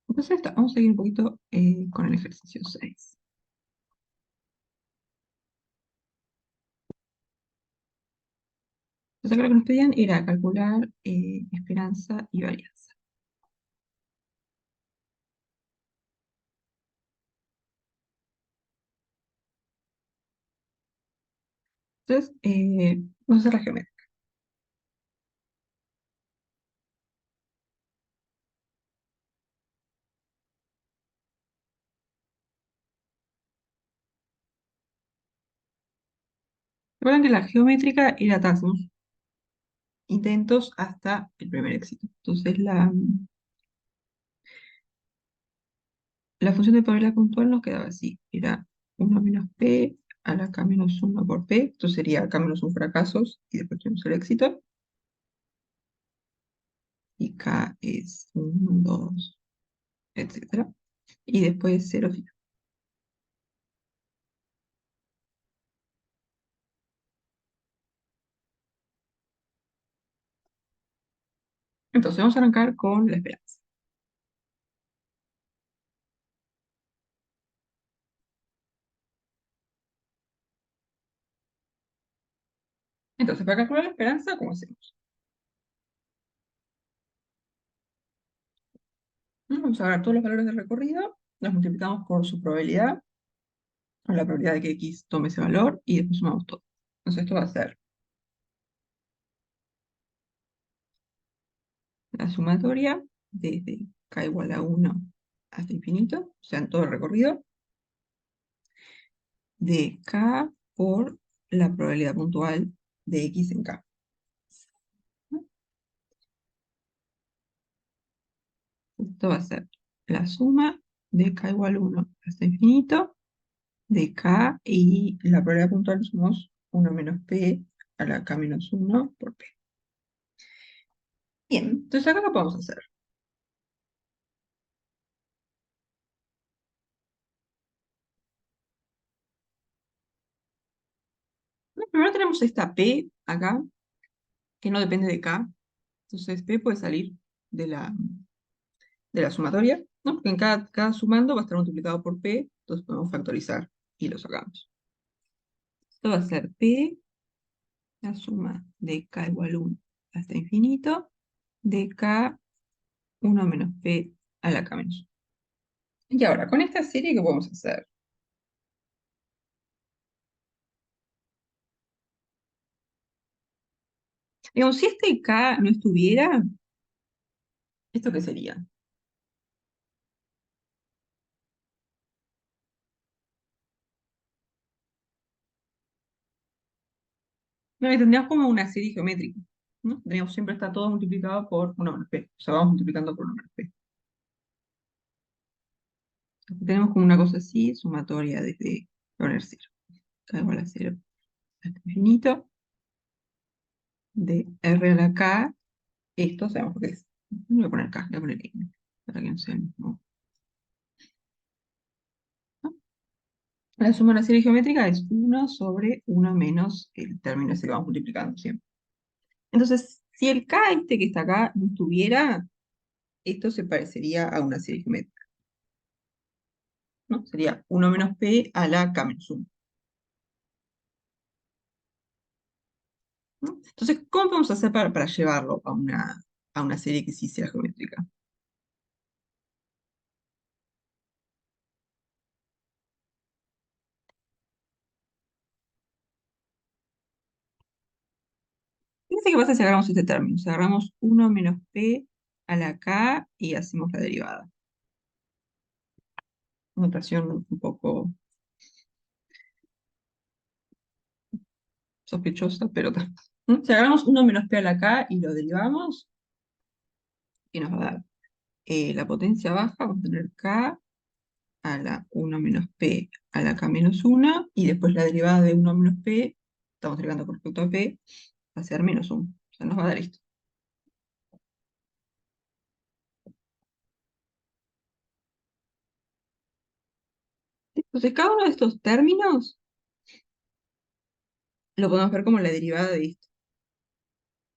Entonces, vamos a seguir un poquito con el ejercicio 6. Entonces, acá lo que nos pedían era calcular esperanza y varianza. Entonces, vamos a hacer la geometría. Recuerden que la geométrica era hacemos intentos hasta el primer éxito. Entonces, la función de probabilidad puntual nos quedaba así. Era 1 menos p a la k menos 1 por p. Esto sería k menos 1 fracasos y después tenemos el éxito. Y k es 1, 2, etcétera. Y después 0 fijo. Entonces, vamos a arrancar con la esperanza. Entonces, para calcular la esperanza, ¿cómo hacemos? Vamos a agarrar todos los valores del recorrido, los multiplicamos por su probabilidad, o la probabilidad de que x tome ese valor, y después sumamos todo. Entonces, esto va a ser la sumatoria desde k igual a 1 hasta infinito, o sea, en todo el recorrido, de k por la probabilidad puntual de x en k. Esto va a ser la suma de k igual a 1 hasta infinito, de k y la probabilidad puntual somos 1 menos p a la k menos 1 por p. Bien, entonces acá lo podemos hacer. Bueno, primero tenemos esta p acá, que no depende de k. Entonces p puede salir de la sumatoria, ¿no? Porque en cada sumando va a estar multiplicado por p, entonces podemos factorizar y lo sacamos. Esto va a ser p, la suma de k igual a 1 hasta infinito, de k 1 menos p a la k menos 1. Y ahora, con esta serie, ¿qué podemos hacer? Digamos, si este k no estuviera, ¿esto qué sería? No, y tendríamos como una serie geométrica, ¿no? Tendríamos siempre está todo multiplicado por 1 menos p. O sea, vamos multiplicando por 1 menos p. Aquí tenemos como una cosa así, sumatoria desde poner 0. K igual a 0 hasta infinito, de r a la k. Esto sabemos lo que es. No voy a poner k, voy a poner n, para que no sea el mismo, ¿no? La suma de la serie geométrica es 1 sobre 1 menos el término ese que vamos multiplicando siempre. Entonces, si el k este que está acá no estuviera, esto se parecería a una serie geométrica, ¿no? Sería 1 menos p a la k menos 1, ¿no? Entonces, ¿cómo podemos hacer para llevarlo a una serie que sí sea geométrica? Fíjense qué pasa si agarramos este término. Si agarramos 1 menos p a la k y hacemos la derivada. Notación un poco sospechosa, pero ¿no? Si agarramos 1 menos p a la k y lo derivamos, ¿qué nos va a dar? La potencia baja, vamos a tener k a la 1 menos p a la k menos 1, y después la derivada de 1 menos p, estamos derivando con respecto a p, va a ser menos 1. O sea, nos va a dar esto. Entonces, cada uno de estos términos lo podemos ver como la derivada de esto,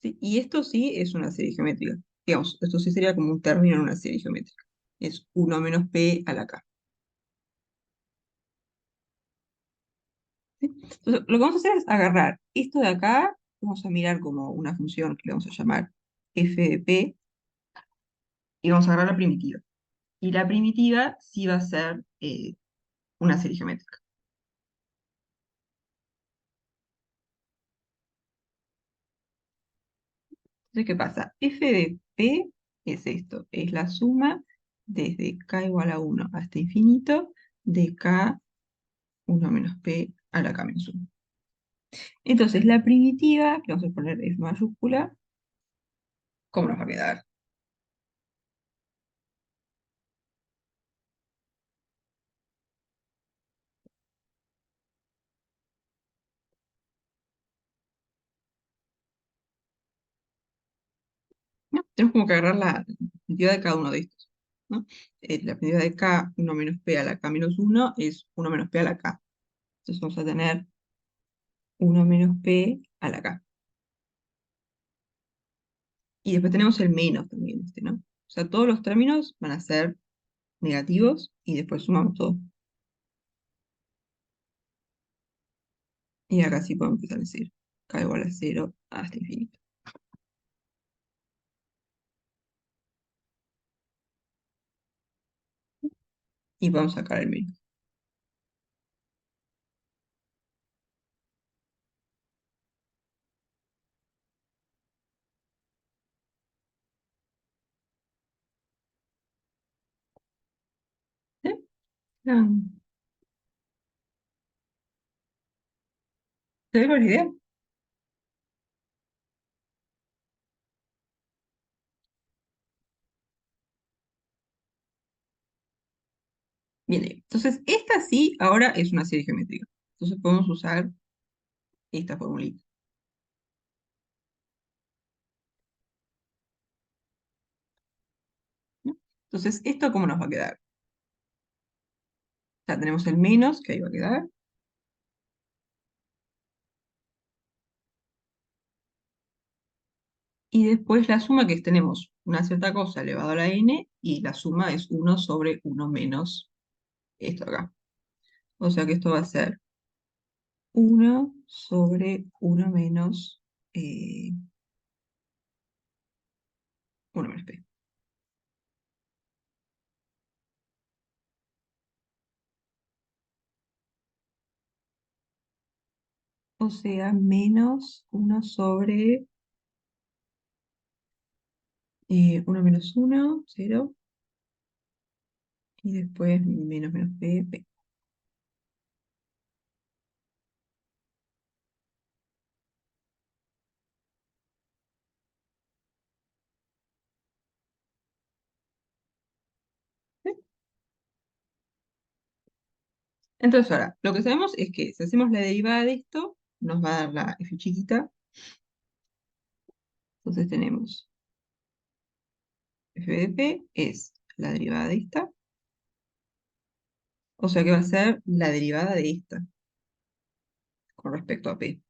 ¿sí? Y esto sí es una serie geométrica. Digamos, esto sí sería como un término en una serie geométrica. es 1 menos p a la k. ¿Sí? Entonces, lo que vamos a hacer es agarrar esto de acá, vamos a mirar como una función que le vamos a llamar f de p, y vamos a agarrar la primitiva. Y la primitiva sí va a ser una serie geométrica. Entonces, ¿qué pasa? F de P es esto, es la suma desde k igual a 1 hasta infinito de k 1 menos p a la k menos 1. Entonces, la primitiva, que vamos a poner F mayúscula, ¿cómo nos va a quedar? ¿No? Tenemos como que agarrar la primitiva de cada uno de estos, ¿no? La primitiva de k 1 menos p a la k menos 1 es 1 menos p a la k. Entonces vamos a tener 1 menos p a la k. Y después tenemos el menos también, ¿no? O sea, todos los términos van a ser negativos y después sumamos todo. Y acá sí podemos empezar a decir k igual a 0 hasta infinito. Y podemos sacar el menos. ¿Sí? Ah, ¿te doy la idea? Bien, entonces esta sí ahora es una serie geométrica. Entonces podemos usar esta formulita, ¿no? Entonces, ¿esto cómo nos va a quedar? Ya tenemos el menos, que ahí va a quedar, y después la suma, que tenemos una cierta cosa elevado a la n, y la suma es 1 sobre 1 menos esto acá. O sea que esto va a ser 1 sobre 1 menos 1 menos p. O sea, menos 1 sobre 1 menos 1, 0, y después menos menos p, p. ¿Sí? Entonces ahora, lo que sabemos es que si hacemos la derivada de esto, nos va a dar la f chiquita. Entonces tenemos f de p es la derivada de esta, o sea que va a ser la derivada de esta con respecto a p.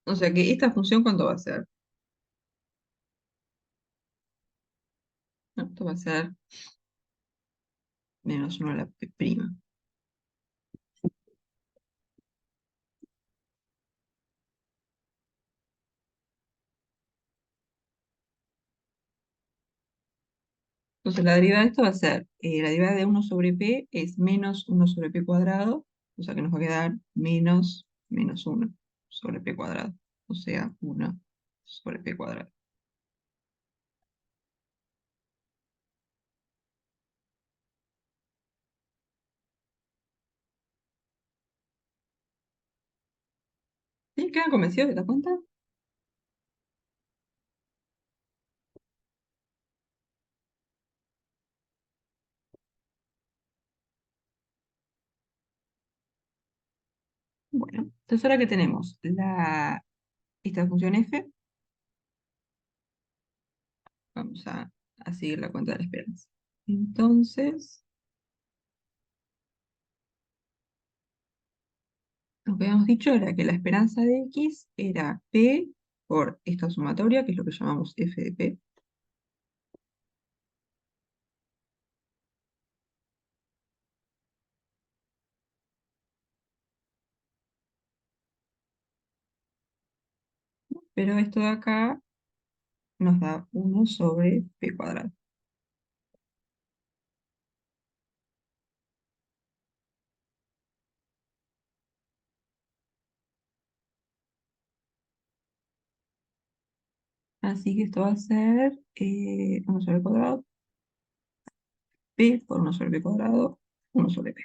O sea que esta función, ¿cuánto va a ser? ¿No? Esto va a ser menos 1 a la p prima. Entonces la derivada de esto va a ser, la derivada de 1 sobre p es menos 1 sobre p cuadrado, o sea que nos va a quedar menos menos 1 sobre p cuadrado, o sea 1 sobre p cuadrado. ¿Sí? ¿Quedan convencidos de esta cuenta? Bueno, entonces ahora que tenemos esta función f, vamos a seguir la cuenta de la esperanza. Entonces, lo que habíamos dicho era que la esperanza de x era p por esta sumatoria, que es lo que llamamos f de p, pero esto de acá nos da 1 sobre p cuadrado. Así que esto va a ser 1 sobre p cuadrado, p por 1 sobre p cuadrado, 1 sobre p.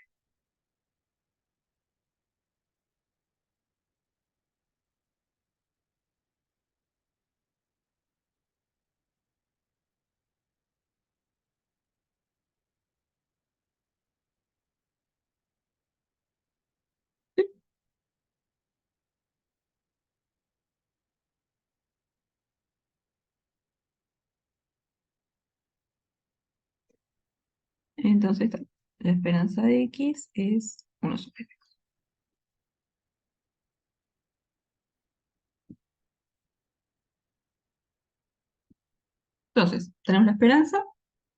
Entonces, la esperanza de x es 1 sobre p. Entonces, tenemos la esperanza.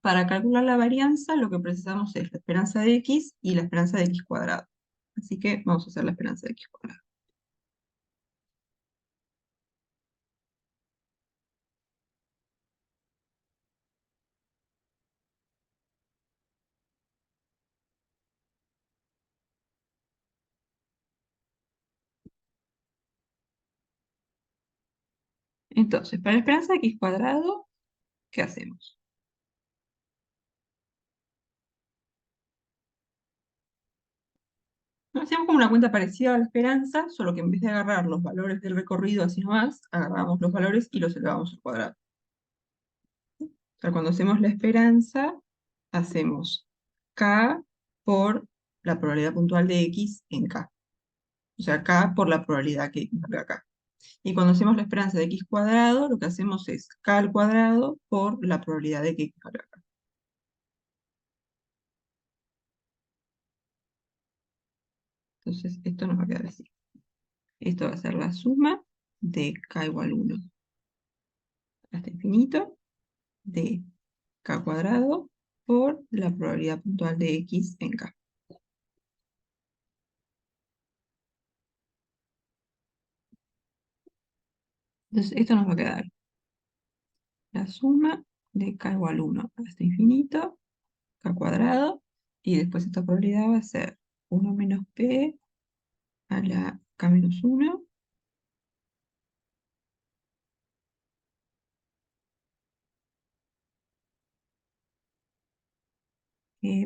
Para calcular la varianza, lo que precisamos es la esperanza de x y la esperanza de x cuadrado. Así que vamos a hacer la esperanza de x cuadrado. Entonces, para la esperanza de x cuadrado, ¿qué hacemos? Hacemos como una cuenta parecida a la esperanza, solo que en vez de agarrar los valores del recorrido así nomás, agarramos los valores y los elevamos al cuadrado. O sea, cuando hacemos la esperanza, hacemos k por la probabilidad puntual de x en k. O sea, k por la probabilidad que x valga k. Y cuando hacemos la esperanza de x cuadrado, lo que hacemos es k al cuadrado por la probabilidad de que x valga k. Entonces, esto nos va a quedar así. Esto va a ser la suma de k igual 1 hasta infinito de k cuadrado por la probabilidad puntual de x en k. Entonces, esto nos va a quedar la suma de k igual 1 hasta infinito, k cuadrado, y después esta probabilidad va a ser 1 menos p a la k menos 1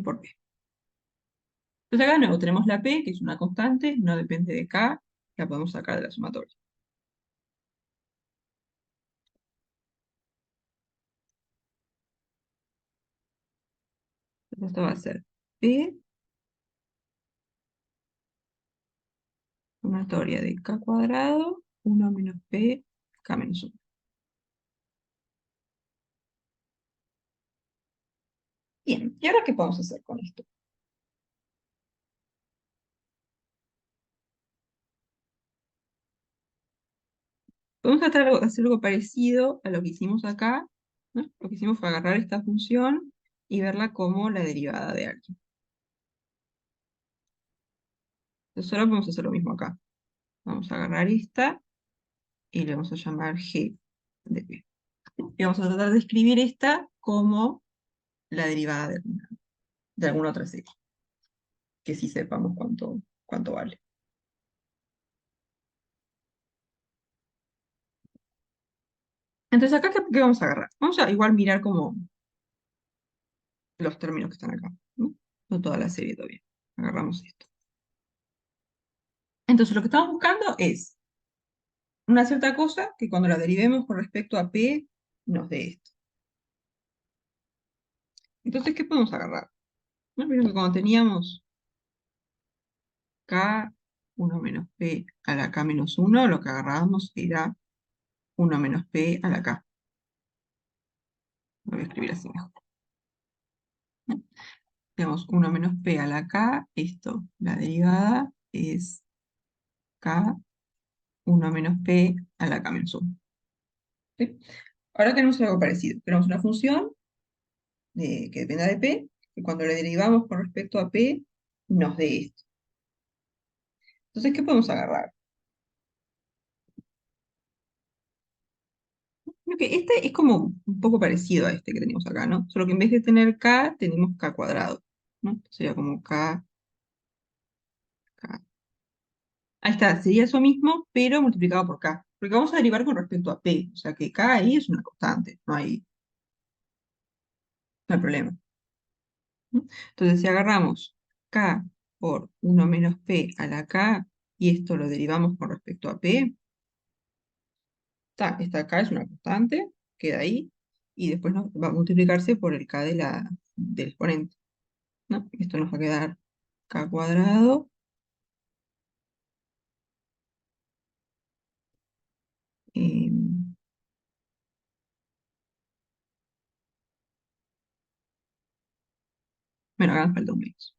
por p. Entonces acá de nuevo tenemos la p, que es una constante, no depende de k, la podemos sacar de la sumatoria. Entonces esto va a ser p sumatoria de k cuadrado, 1 menos p, k menos 1. Bien, ¿y ahora qué podemos hacer con esto? Podemos hacer algo parecido a lo que hicimos acá, ¿no? Lo que hicimos fue agarrar esta función y verla como la derivada de alguien. Entonces ahora podemos hacer lo mismo acá. Vamos a agarrar esta y le vamos a llamar g de p. Y vamos a tratar de escribir esta como la derivada de alguna otra serie, que sí sepamos cuánto vale. Entonces acá, ¿qué vamos a agarrar? Vamos a igual mirar como los términos que están acá, ¿no? No toda la serie todavía. Agarramos esto. Entonces lo que estamos buscando es una cierta cosa que cuando la derivemos con respecto a p nos dé esto. Entonces, ¿qué podemos agarrar? ¿No? Vieron que cuando teníamos k 1 menos p a la k menos 1, lo que agarrábamos era 1 menos p a la k. Lo voy a escribir así mejor. Tenemos 1 menos p a la k, esto, la derivada es k 1 menos p a la k menos 1. ¿Sí? Ahora tenemos algo parecido. Tenemos una función que dependa de p, que cuando la derivamos con respecto a p, nos dé esto. Entonces, ¿qué podemos agarrar? que este es como un poco parecido a este que teníamos acá, ¿no? Solo que en vez de tener k, tenemos k cuadrado, ¿no? Sería como k. Ahí está, sería eso mismo, pero multiplicado por k. Porque vamos a derivar con respecto a p, o sea que k ahí es una constante, no hay problema. ¿No? Entonces, si agarramos k por 1 menos p a la k, y esto lo derivamos con respecto a p, esta k es una constante, queda ahí, y después va a multiplicarse por el k del exponente, ¿no? Esto nos va a quedar k cuadrado, eh, bueno, acá nos falta un menos.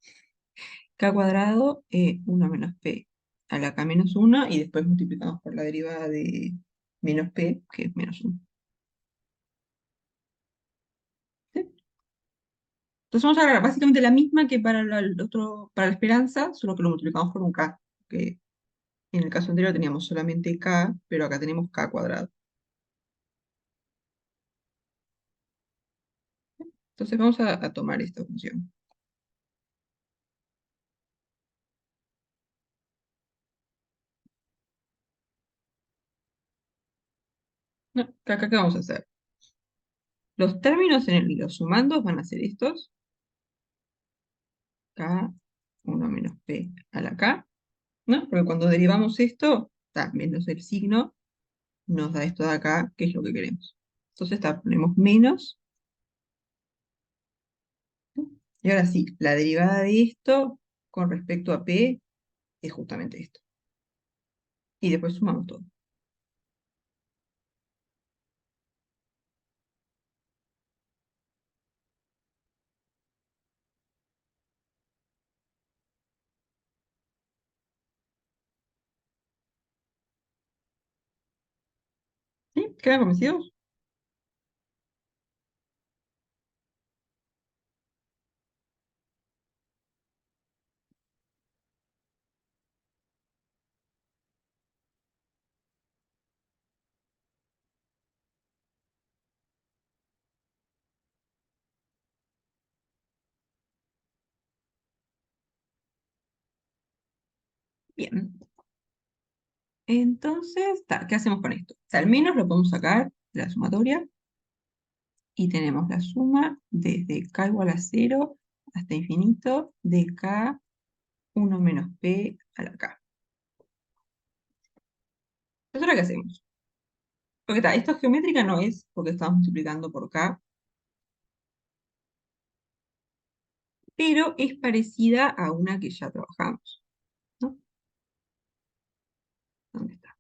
K cuadrado, 1 menos p a la k menos 1, y después multiplicamos por la derivada de menos p, que es menos 1. ¿Sí? Entonces vamos a agarrar básicamente la misma que para para la esperanza, solo que lo multiplicamos por un k, que en el caso anterior teníamos solamente k, pero acá tenemos k cuadrado. Entonces vamos a tomar esta función. No, acá, ¿qué vamos a hacer? Los términos en los sumandos van a ser estos, k, 1 menos p a la k, ¿no? Porque cuando derivamos esto, menos el signo, nos da esto de acá, que es lo que queremos. Entonces ponemos menos, ¿no? Y ahora sí, la derivada de esto con respecto a p es justamente esto. Y después sumamos todo. ¿Sí? ¿Quedan convencidos? Bien. Entonces, ¿qué hacemos con esto? O sea, al menos lo podemos sacar de la sumatoria y tenemos la suma desde k igual a 0 hasta infinito de k 1 menos p a la k. Entonces, ¿ahora qué hacemos? Porque esto geométrica no es porque estamos multiplicando por k, pero es parecida a una que ya trabajamos, ¿no? ¿Dónde está?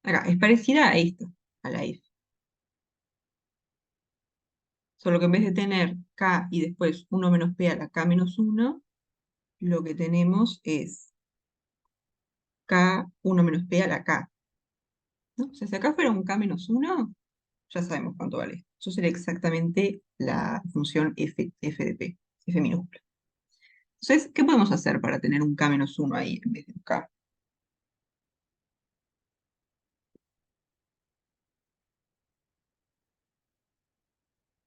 Acá, es parecida a esto, a la f. Solo que en vez de tener k y después 1 menos p a la k menos 1, lo que tenemos es k 1 menos p a la k, ¿no? O sea, si acá fuera un k menos 1, ya sabemos cuánto vale. Eso sería exactamente la función f de p, f minúscula. Entonces, ¿qué podemos hacer para tener un k menos 1 ahí en vez de un k?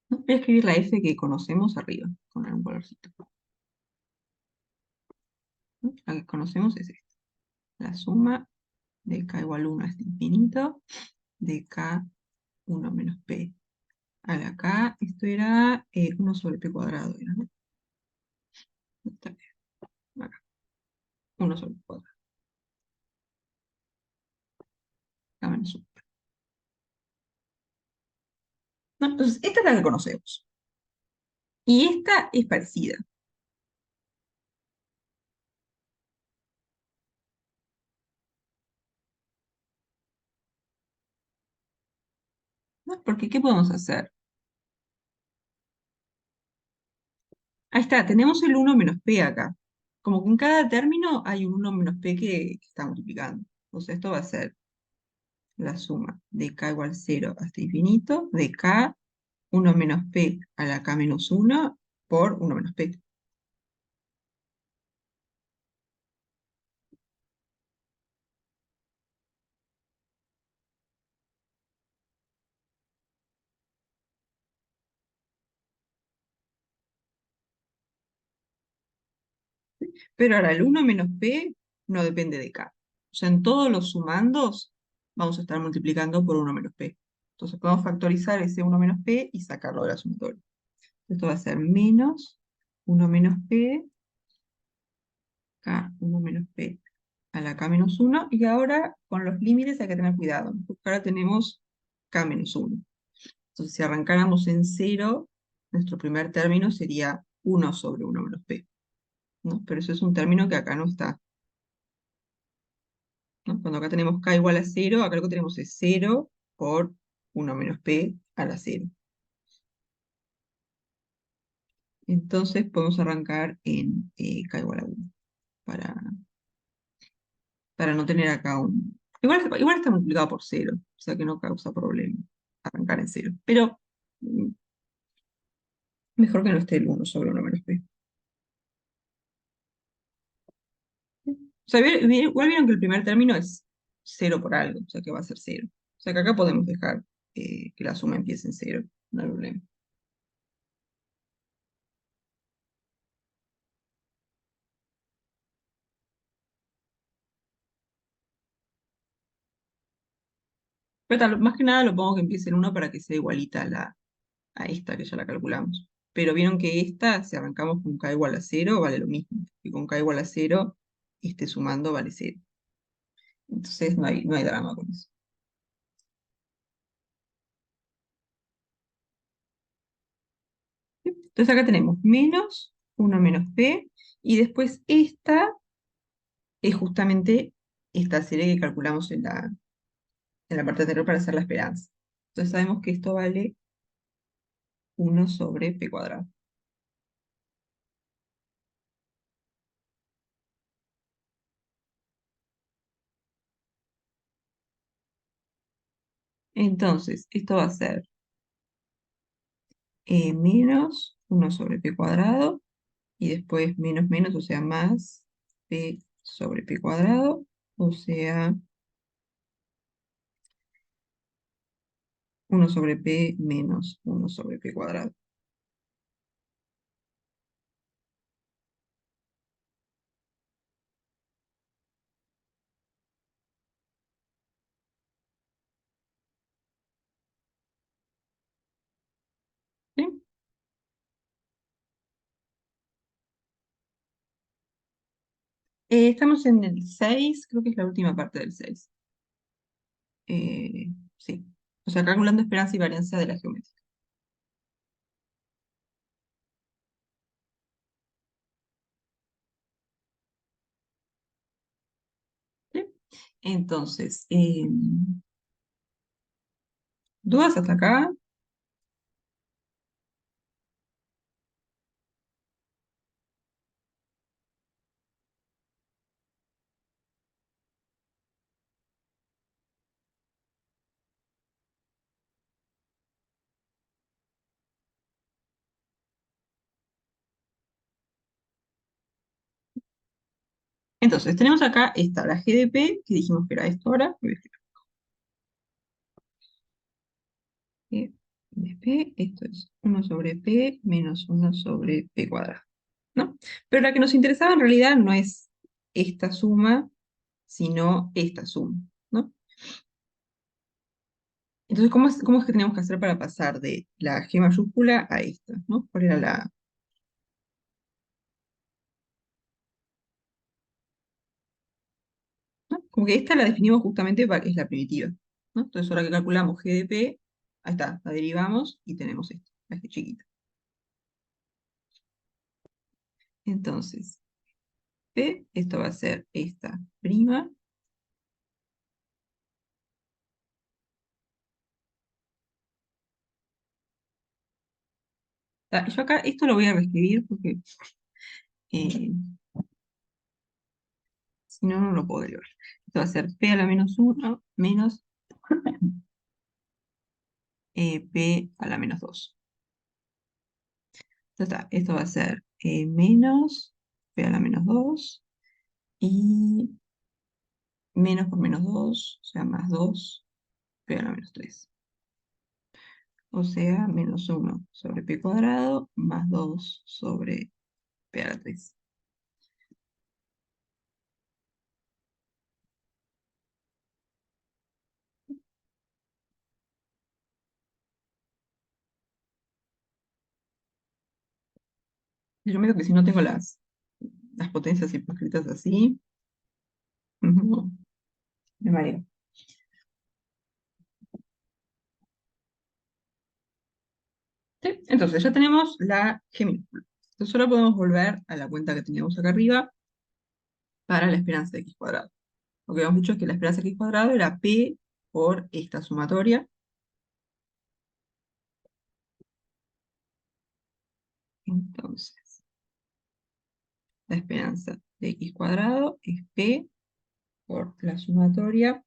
¿No? Voy a escribir la f que conocemos arriba, con algún colorcito, ¿no? La que conocemos es esta. La suma de k igual 1 hasta infinito, de k 1 menos p a la k, esto era 1 sobre p cuadrado, era, ¿no? Está bien, acá, 1 sobre p cuadrado, k menos 1. ¿No? Entonces, esta es la que conocemos. Y esta es parecida, ¿no? Porque, ¿qué podemos hacer? Ahí está, tenemos el 1 menos p acá. Como que en cada término hay un 1 menos p que está multiplicando. Entonces, esto va a ser la suma de k igual 0 hasta infinito, de k 1 menos p a la k menos 1 por 1 menos p. Pero ahora el 1 menos p no depende de k. O sea, en todos los sumandos vamos a estar multiplicando por 1 menos p. Entonces podemos factorizar ese 1 menos p y sacarlo de la sumatoria. Esto va a ser menos 1 menos p, k 1 menos p a la k menos 1. Y ahora con los límites hay que tener cuidado, porque ahora tenemos k menos 1. Entonces si arrancáramos en 0, nuestro primer término sería 1 sobre 1 menos p, ¿no? Pero eso es un término que acá no está, ¿no? Cuando acá tenemos k igual a 0, acá lo que tenemos es 0 por 1 menos p a la 0. Entonces podemos arrancar en k igual a 1 para, para no tener acá un... Igual está multiplicado por 0, o sea que no causa problema arrancar en 0. Pero mejor que no esté el 1 sobre 1 menos p. O sea, igual vieron que el primer término es 0 por algo, o sea que va a ser 0. O sea que acá podemos dejar que la suma empiece en 0, no hay problema. Pero más que nada lo pongo que empiece en 1 para que sea igualita a esta que ya la calculamos. Pero vieron que esta, si arrancamos con k igual a 0, vale lo mismo. Y con k igual a 0, este sumando vale 0. Entonces no hay drama con eso. Entonces acá tenemos menos 1 menos p, y después esta es justamente esta serie que calculamos en la parte anterior para hacer la esperanza. Entonces sabemos que esto vale 1 sobre p cuadrado. Entonces, esto va a ser menos 1 sobre p cuadrado, y después menos menos, o sea, más p sobre p cuadrado, o sea, 1 sobre p menos 1 sobre p cuadrado. ¿Sí? Estamos en el 6, creo que es la última parte del 6. Sí. O sea, calculando esperanza y varianza de la geometría. ¿Sí? Entonces, ¿dudas hasta acá? Entonces, tenemos acá esta, la GDP, que dijimos que era esto ahora. Voy a escribir GDP, esto es 1 sobre P menos 1 sobre P cuadrado, ¿no? Pero la que nos interesaba en realidad no es esta suma, sino esta suma, ¿no? Entonces, ¿cómo es que tenemos que hacer para pasar de la G mayúscula a esta, ¿no? ¿Cuál era ¿no? Como que esta la definimos justamente para que es la primitiva, ¿no? Entonces, ahora que calculamos GDP, ahí está, la derivamos y tenemos esto, la G chiquita. Entonces, P, esto va a ser esta prima. Yo acá esto lo voy a reescribir porque eh, si no, no lo puedo derivar. Esto va a ser P a la menos 1 menos P a la menos 2. Ya está, esto va a ser menos P a la menos 2 y menos por menos 2, o sea, más 2 P a la menos 3. O sea, menos 1 sobre P cuadrado más 2 sobre P a la 3. Yo medio que si no tengo las potencias escritas así, no, me mareo. ¿Sí? Entonces ya tenemos la G minúscula. Entonces ahora podemos volver a la cuenta que teníamos acá arriba para la esperanza de x cuadrado. Lo que habíamos dicho es que la esperanza de x cuadrado era P por esta sumatoria. Entonces, la esperanza de x cuadrado es P por la sumatoria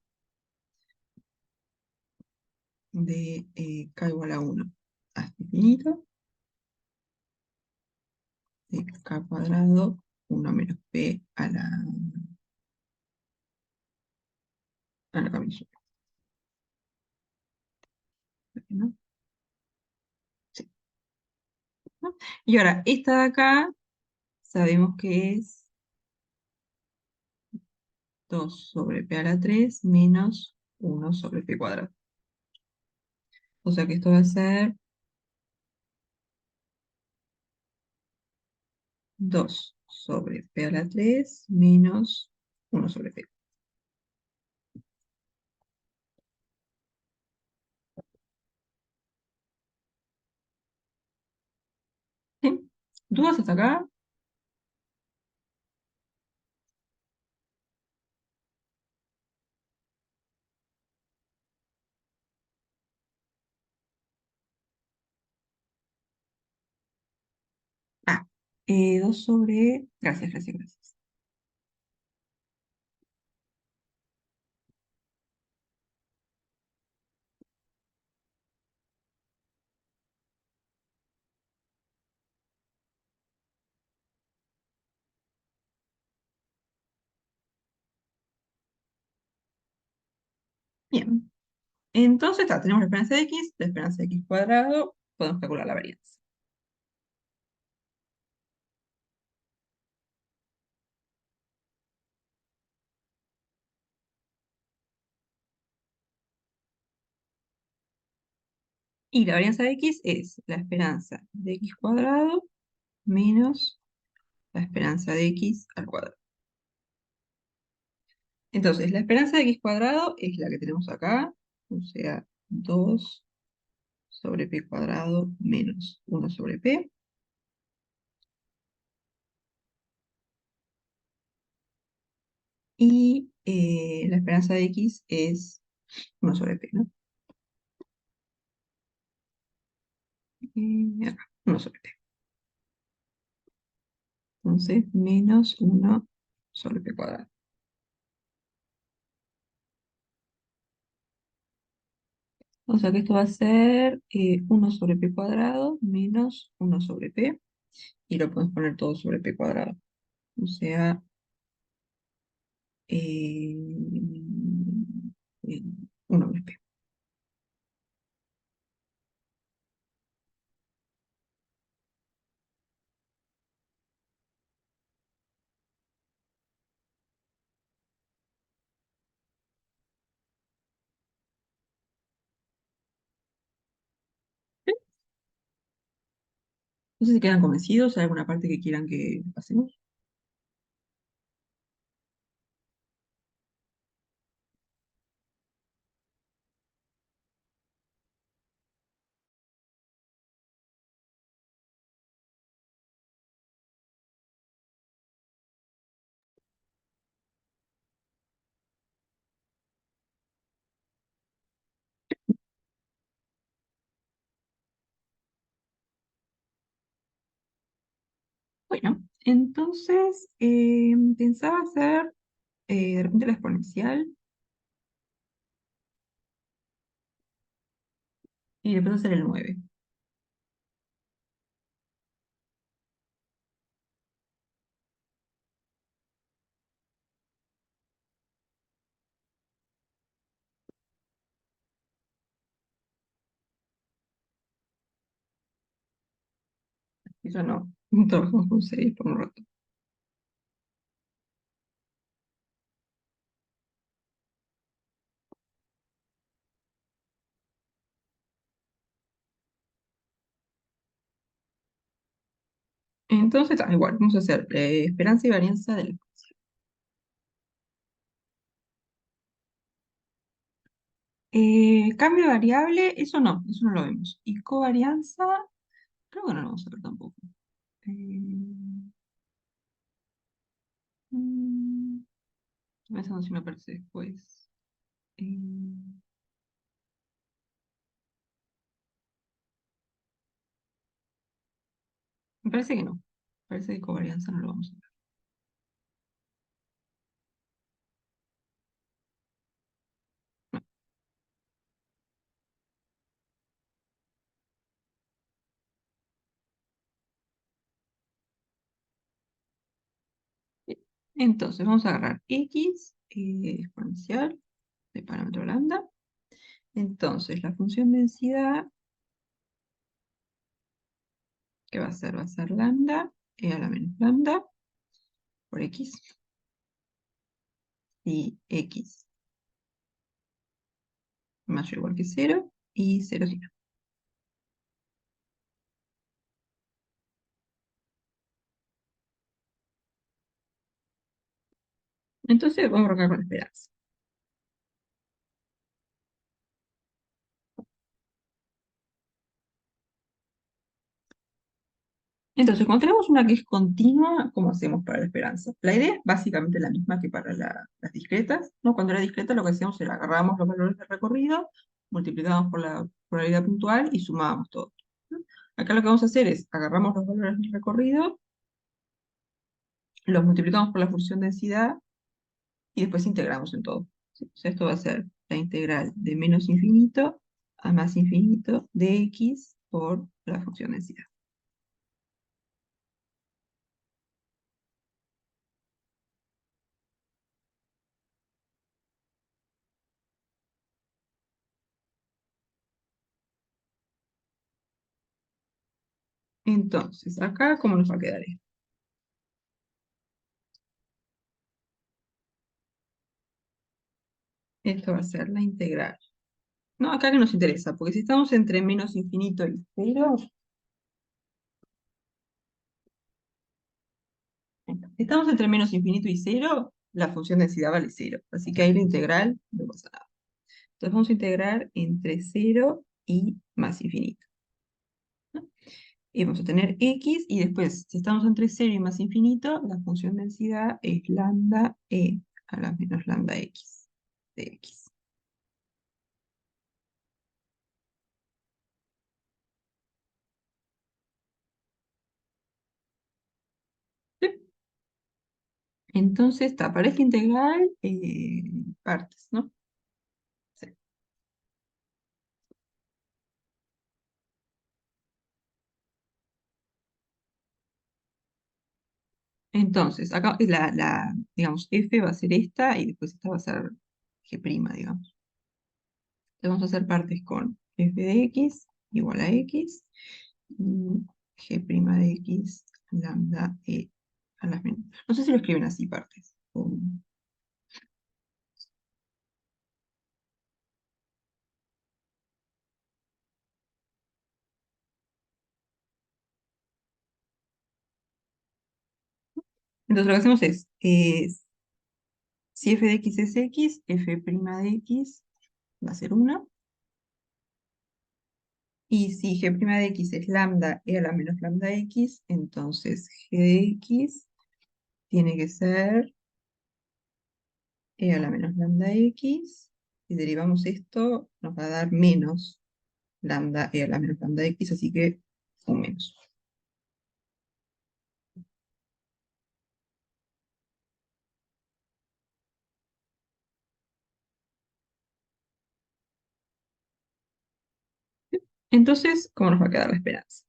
de k igual a 1 hasta infinito de k cuadrado 1 menos p a la camilla. ¿No? Sí, ¿no? Y ahora, esta de acá sabemos que es 2 sobre p a la 3 menos 1 sobre p cuadrado. O sea que esto va a ser 2 sobre p a la 3 menos 1 sobre p. ¿Sí? ¿Dudas hasta acá? Ah, 2 sobre... Gracias, gracias, gracias. Bien. Entonces, tenemos la esperanza de x, la esperanza de x cuadrado, podemos calcular la varianza. Y la varianza de x es la esperanza de x cuadrado menos la esperanza de x al cuadrado. Entonces, la esperanza de x cuadrado es la que tenemos acá, o sea, 2 sobre p cuadrado menos 1 sobre p. Y la esperanza de x es 1 sobre p, ¿no? Acá, 1 sobre p. Entonces, menos 1 sobre p cuadrado. O sea que esto va a ser 1 sobre p cuadrado menos 1 sobre p. Y lo podemos poner todo sobre p cuadrado. O sea, eh, 1 menos p. No sé si quedan convencidos, ¿hay alguna parte que quieran que pasemos? Bueno, entonces pensaba hacer de repente la exponencial y después hacer el 9. Y ya no, trabajamos con 6 por un rato. Entonces, igual, vamos a hacer esperanza y varianza del espacio. Cambio de variable, eso no lo vemos. Y covarianza, creo que no lo vamos a ver tampoco. Eh, mm, Estoy pensando si me aparece después. Eh, Me parece que no. Me parece que covarianza no lo vamos a ver. Bien. Entonces, vamos a agarrar x exponencial de parámetro lambda. Entonces, la función densidad, ¿qué va a ser? Va a ser lambda a la menos lambda por x y x mayor o igual que 0 y 0, 0. Entonces, vamos a arrancar con esperanza. Entonces, cuando tenemos una que es continua, ¿cómo hacemos para la esperanza? La idea es básicamente la misma que para las discretas, ¿no? Cuando era discreta lo que hacíamos era agarrábamos los valores de recorrido, multiplicábamos por la probabilidad puntual y sumábamos todo, ¿no? Acá lo que vamos a hacer es agarramos los valores del recorrido, los multiplicamos por la función densidad y después integramos en todo, ¿sí? O sea, esto va a ser la integral de menos infinito a más infinito de x por la función densidad. Entonces, acá, ¿cómo nos va a quedar esto? Esto va a ser la integral. No, acá que nos interesa, porque si estamos entre menos infinito y cero, si estamos entre menos infinito y cero, la función densidad vale cero. Así que ahí la integral no pasa nada. Entonces vamos a integrar entre cero y más infinito, ¿no? Y vamos a tener x, y después, si estamos entre cero y más infinito, la función densidad es lambda a la menos lambda x de x. ¿Sí? Entonces, está, para esta integral, partes, ¿no? Sí. Entonces, acá digamos, f va a ser esta y después esta va a ser g', digamos. Entonces vamos a hacer partes con f de x igual a x y g' de x lambda a las menos. No sé si lo escriben así partes. Entonces lo que hacemos es si f de x es x, f' de x va a ser 1. Y si g' de x es lambda a la menos lambda x, entonces g de x tiene que ser a la menos lambda x, si derivamos esto, nos va a dar menos lambda a la menos lambda x, así que un menos. Entonces, ¿cómo nos va a quedar la esperanza?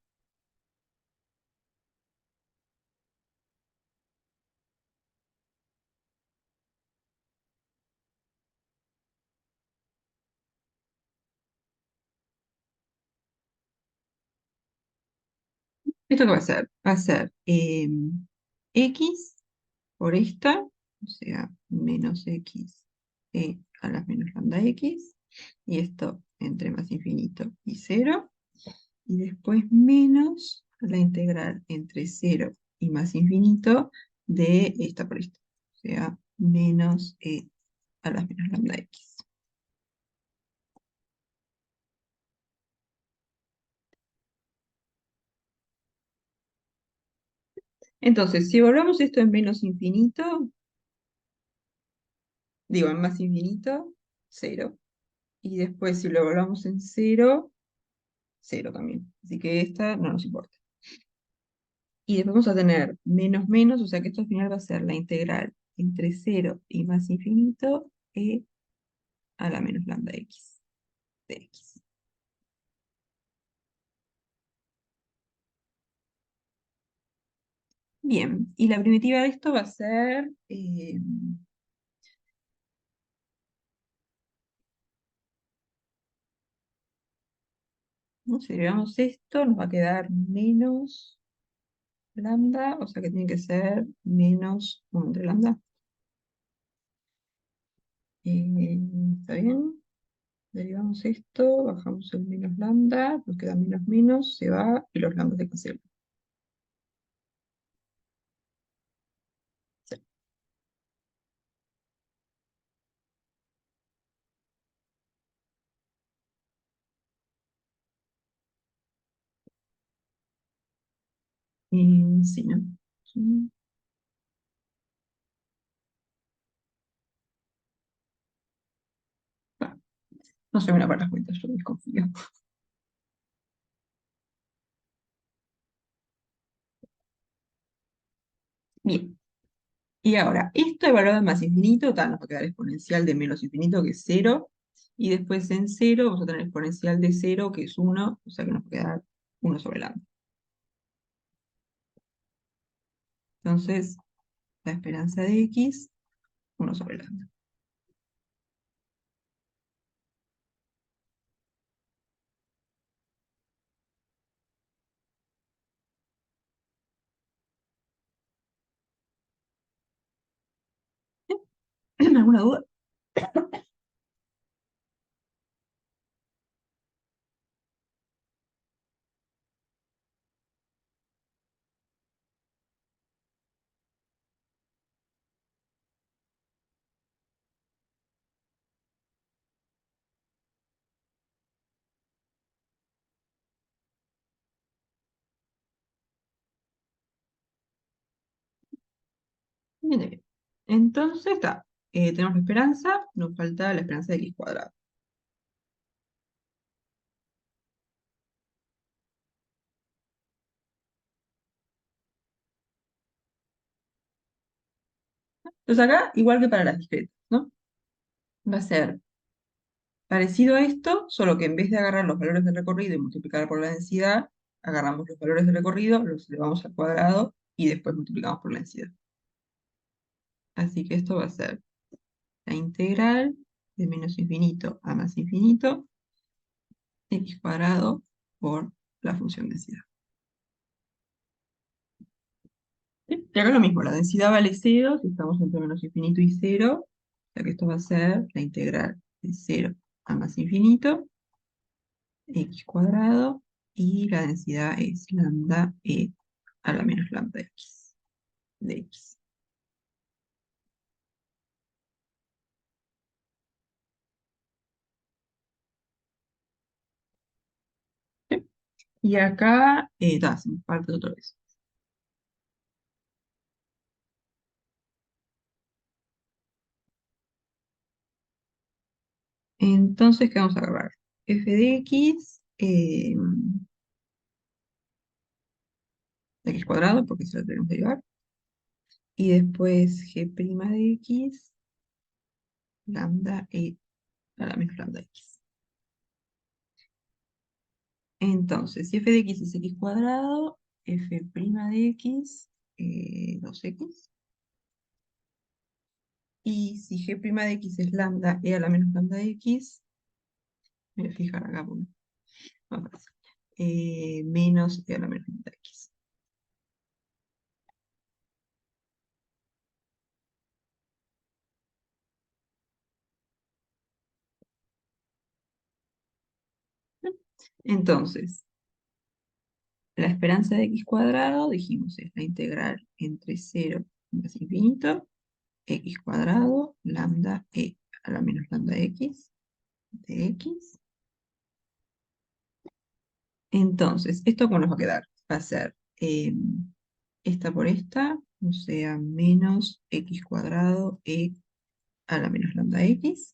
¿Esto qué va a ser? Va a ser x por esta, o sea, menos x a la menos lambda x, y esto entre más infinito y 0, y después menos la integral entre 0 y más infinito de esta por esta. O sea, menos e a la menos lambda x. Entonces, si evaluamos esto en menos infinito, digo, en más infinito, 0. Y después, si lo evaluamos en 0, 0 también. Así que esta no nos importa. Y después vamos a tener menos menos, o sea que esto al final va a ser la integral entre 0 y más infinito e a la menos lambda x de x. Bien, y la primitiva de esto va a ser, ¿no? Si agregamos esto, nos va a quedar menos lambda, o sea que tiene que ser menos 1 entre lambda. ¿Está bien? Derivamos esto, bajamos el menos lambda, nos queda menos menos, se va y los lambdas se cancelan. Sí. Sí, ¿no? Sí. Bueno, no soy buena para las cuentas, yo desconfío. Bien, y ahora, esto evaluado en más infinito, tal, nos va a quedar exponencial de menos infinito, que es 0, y después en 0 vamos a tener exponencial de 0, que es 1, o sea que nos va a quedar 1 sobre lambda. Entonces, la esperanza de x, 1 sobre lambda. ¿Alguna duda? Bien, bien. Entonces, está. Tenemos la esperanza, nos falta la esperanza de x cuadrado. Entonces acá, igual que para las discretas, ¿no? Va a ser parecido a esto, solo que en vez de agarrar los valores del recorrido y multiplicar por la densidad, agarramos los valores del recorrido, los elevamos al cuadrado y después multiplicamos por la densidad. Así que esto va a ser la integral de menos infinito a más infinito, x cuadrado por la función densidad. ¿Sí? Y acá lo mismo, la densidad vale 0 si estamos entre menos infinito y 0, o sea que esto va a ser la integral de 0 a más infinito, x cuadrado, y la densidad es lambda e a la menos lambda x de x. ¿Sí? Y acá, hacemos parte otra vez. Entonces, ¿qué vamos a agarrar? F de x, de x cuadrado, porque se lo tenemos que llevar. Y después g' de x, lambda e a la menos lambda x. Entonces, si f de x es x cuadrado, f' de x, 2x. Y si g' de x es lambda e a la menos lambda x, me voy a fijar acá porque no aparece. Menos e a la menos lambda x. Entonces, La esperanza de x cuadrado, dijimos, es la integral entre 0 más infinito, x cuadrado, lambda e a la menos lambda x de x. Entonces, ¿esto cómo nos va a quedar? Va a ser esta por esta, o sea, menos x cuadrado e a la menos lambda x.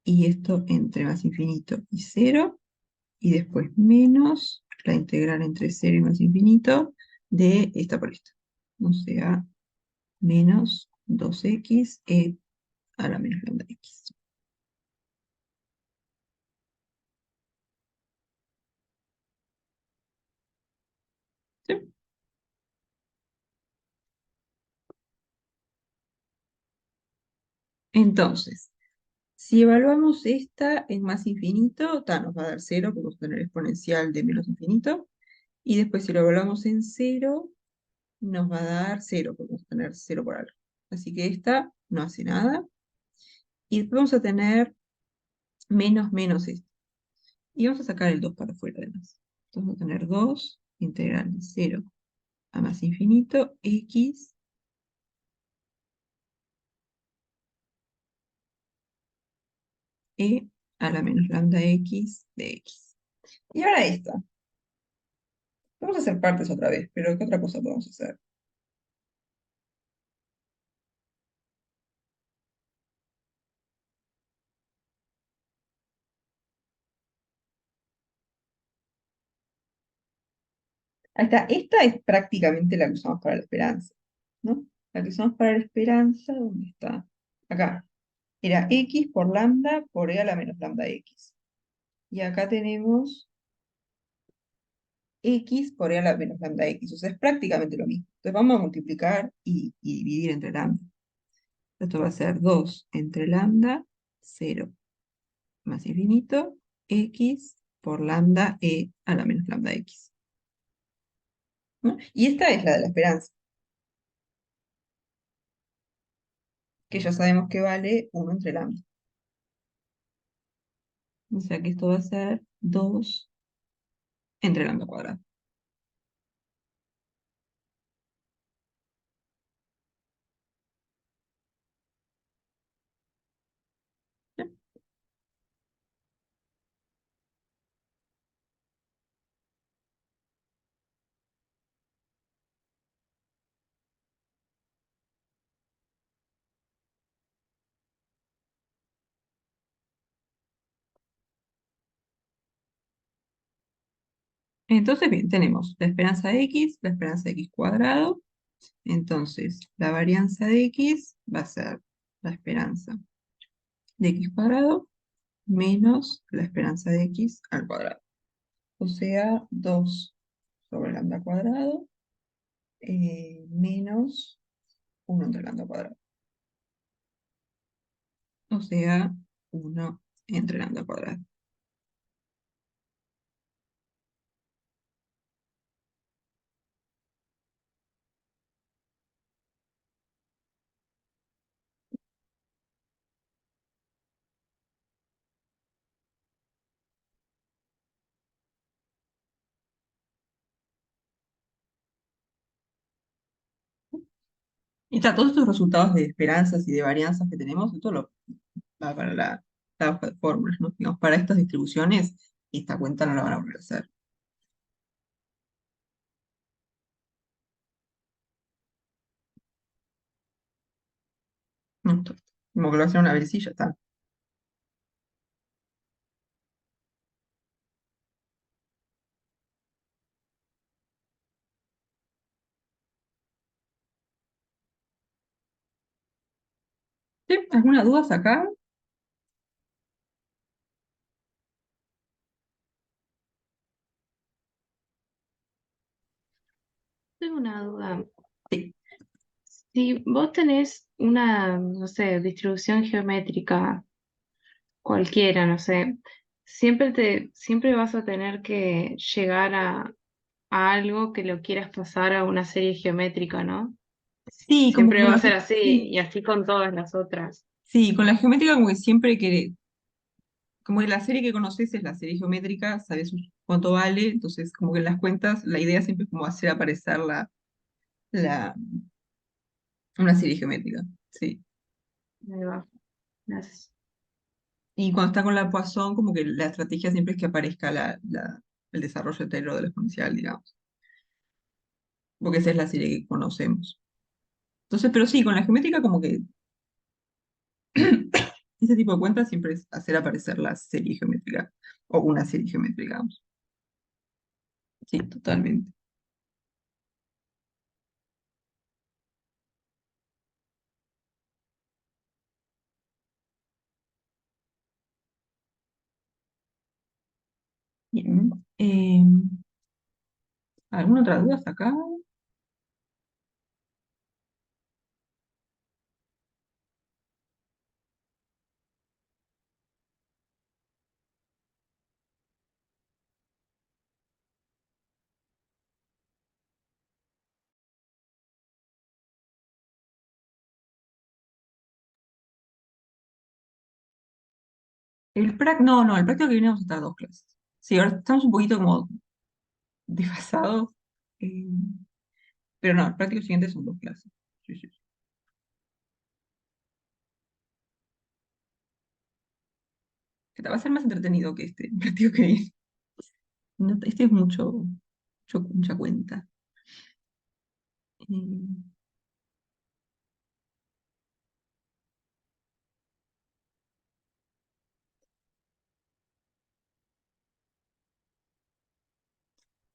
Y esto entre más infinito y 0. Y después menos la integral entre 0 y más infinito de esta por esta. O sea, menos 2x e a la menos lambda x. ¿Sí? Entonces, si evaluamos esta en más infinito, nos va a dar 0, porque vamos a tener exponencial de menos infinito. Y después si lo evaluamos en 0, nos va a dar 0, porque vamos a tener 0 por algo. Así que esta no hace nada. Y después vamos a tener menos menos esto. Y vamos a sacar el 2 para afuera además. Entonces vamos a tener 2 integral de 0 a más infinito, x e a la menos lambda x de x. Y ahora esta. Vamos a hacer partes otra vez, pero ¿qué otra cosa podemos hacer? Ahí está. Esta es prácticamente la que usamos para la esperanza, ¿no? La que usamos para la esperanza, ¿dónde está? Acá. Era x por lambda por e a la menos lambda x. Y acá tenemos x por e a la menos lambda x. O sea, es prácticamente lo mismo. Entonces vamos a multiplicar y dividir entre lambda. Esto va a ser 2 entre lambda, 0 más infinito, x por lambda e a la menos lambda x. ¿No? Y esta es la de la esperanza, que ya sabemos que vale 1 entre lambda. O sea que esto va a ser 2 entre lambda cuadrado. ¿Ya? Entonces, bien, tenemos la esperanza de x, la esperanza de x cuadrado. Entonces, la varianza de x va a ser la esperanza de x cuadrado menos la esperanza de x al cuadrado. O sea, 2 sobre lambda cuadrado menos 1 entre lambda cuadrado. O sea, 1 entre lambda cuadrado. Y está, todos estos resultados de esperanzas y de varianzas que tenemos, esto lo va para la hoja de fórmulas, ¿no? Digamos, para estas distribuciones, esta cuenta no la van a volver a hacer. No, como que lo hacen una vez y ya está. ¿Sí? ¿Alguna duda acá? Tengo una duda. Sí. Si vos tenés una, no sé, distribución geométrica cualquiera, no sé, siempre vas a tener que llegar a algo que lo quieras pasar a una serie geométrica, ¿no? Sí, como que Siempre con va a la, ser así sí, y así con todas las otras. sí, con la geométrica como que siempre que como que la serie que conoces es la serie geométrica, sabes cuánto vale, entonces como que en las cuentas la idea siempre es como hacer aparecer la, una serie geométrica, sí. Ahí va. Gracias. Y cuando está con la Poisson, como que la estrategia siempre es que aparezca el desarrollo entero de la exponencial, digamos, porque esa es la serie que conocemos. Entonces, pero sí, con la geométrica como que ese tipo de cuentas siempre es hacer aparecer la serie geométrica o una serie geométrica, digamos. Sí, totalmente. Bien. ¿Alguna otra duda hasta acá? No, el práctico que viene vamos a estar dos clases. Sí, ahora estamos un poquito como desfasados, eh, pero no, el práctico siguiente son dos clases. Sí, sí, sí. Que te va a ser más entretenido que este práctico que viene. Este es mucha cuenta. Eh,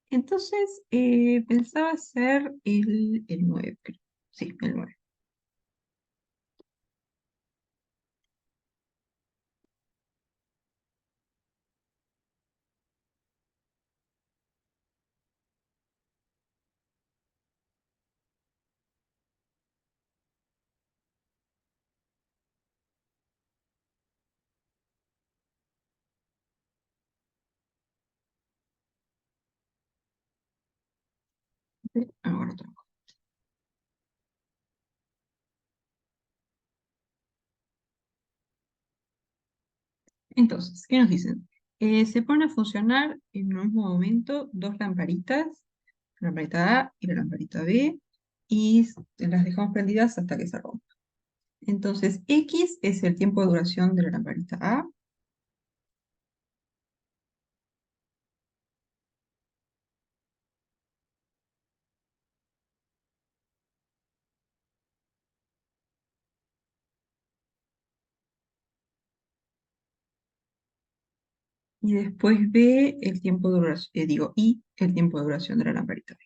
entonces, pensaba hacer el 9 creo. Sí, el 9. Ahora otra cosa. Entonces, ¿qué nos dicen? Se ponen a funcionar en un mismo momento dos lamparitas, la lamparita A y la lamparita B, y las dejamos prendidas hasta que se rompan. Entonces, X es el tiempo de duración de la lamparita A, y después B el tiempo de duración, digo, Y el tiempo de duración de la lamparita B.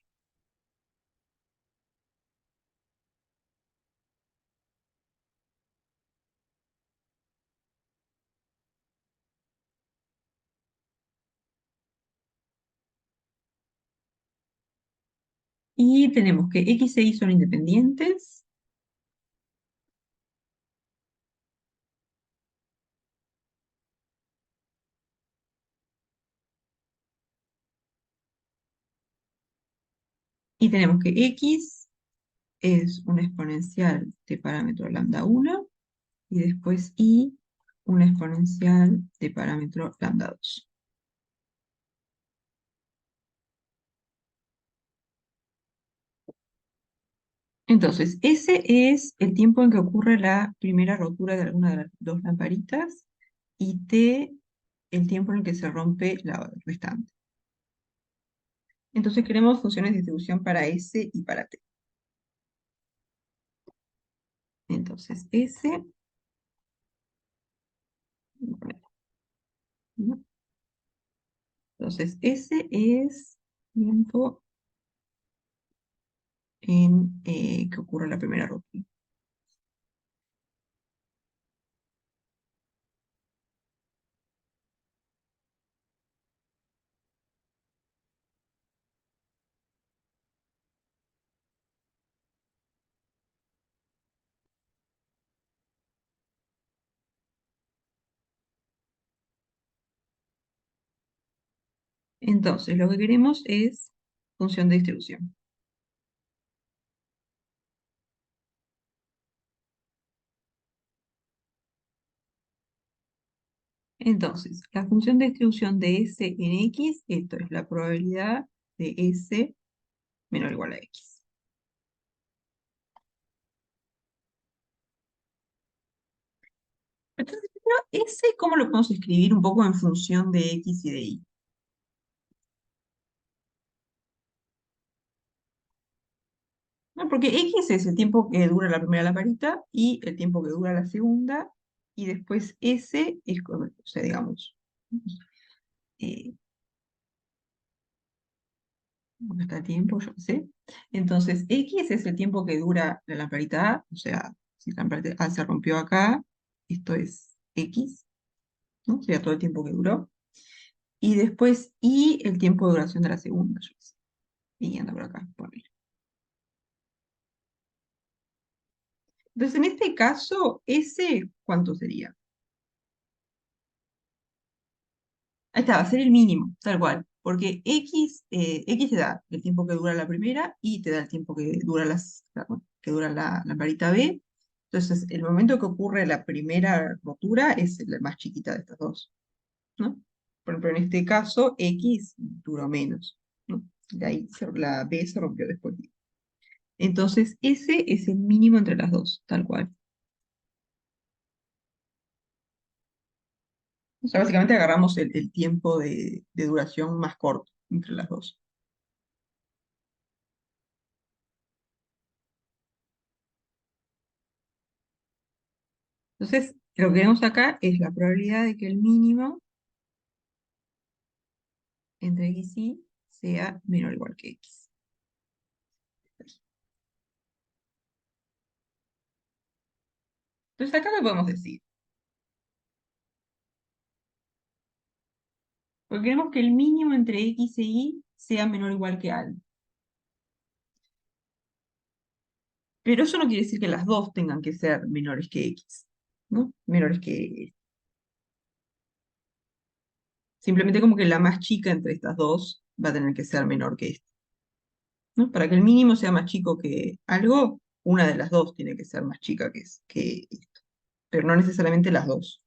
Y tenemos que X e Y son independientes, y tenemos que X es una exponencial de parámetro lambda 1 y después Y una exponencial de parámetro lambda 2. Entonces, ese es el tiempo en que ocurre la primera rotura de alguna de las dos lamparitas y T el tiempo en el que se rompe la restante. Entonces queremos funciones de distribución para S y para T. Entonces, S, ¿no? Entonces, S es tiempo en que ocurre la primera rotura. Entonces, lo que queremos es función de distribución. Entonces, la función de distribución de S en X, esto es la probabilidad de S menor o igual a X. Entonces, pero S, ¿cómo lo podemos escribir un poco en función de X y de Y? ¿No? Porque X es el tiempo que dura la primera lamparita y el tiempo que dura la segunda, y después S es, o sea, digamos, eh, ¿dónde está el tiempo? Yo qué sé. Entonces, X es el tiempo que dura la lamparita A, o sea, si la lamparita A se rompió acá, esto es X, ¿no? Sería todo el tiempo que duró. Y después Y, el tiempo de duración de la segunda, yo qué sé. Y anda por acá, ponele. Entonces, en este caso, S, ¿cuánto sería? Ahí está, va a ser el mínimo, tal cual. Porque X te da el tiempo que dura la primera y te da el tiempo que dura, que dura la varita B. Entonces, el momento que ocurre la primera rotura es la más chiquita de estas dos, ¿no? Por ejemplo, en este caso, X duró menos, ¿no? La B se rompió después. Entonces, ese es el mínimo entre las dos, tal cual. O sea, básicamente agarramos el tiempo de duración más corto entre las dos. Entonces, lo que vemos acá es la probabilidad de que el mínimo entre X y Y sea menor o igual que X. Entonces, acá lo podemos decir. Porque queremos que el mínimo entre X e Y sea menor o igual que algo. Pero eso no quiere decir que las dos tengan que ser menores que X, ¿no? Menores que... Simplemente como que la más chica entre estas dos va a tener que ser menor que esta, ¿no? Para que el mínimo sea más chico que algo, una de las dos tiene que ser más chica que esto. Pero no necesariamente las dos.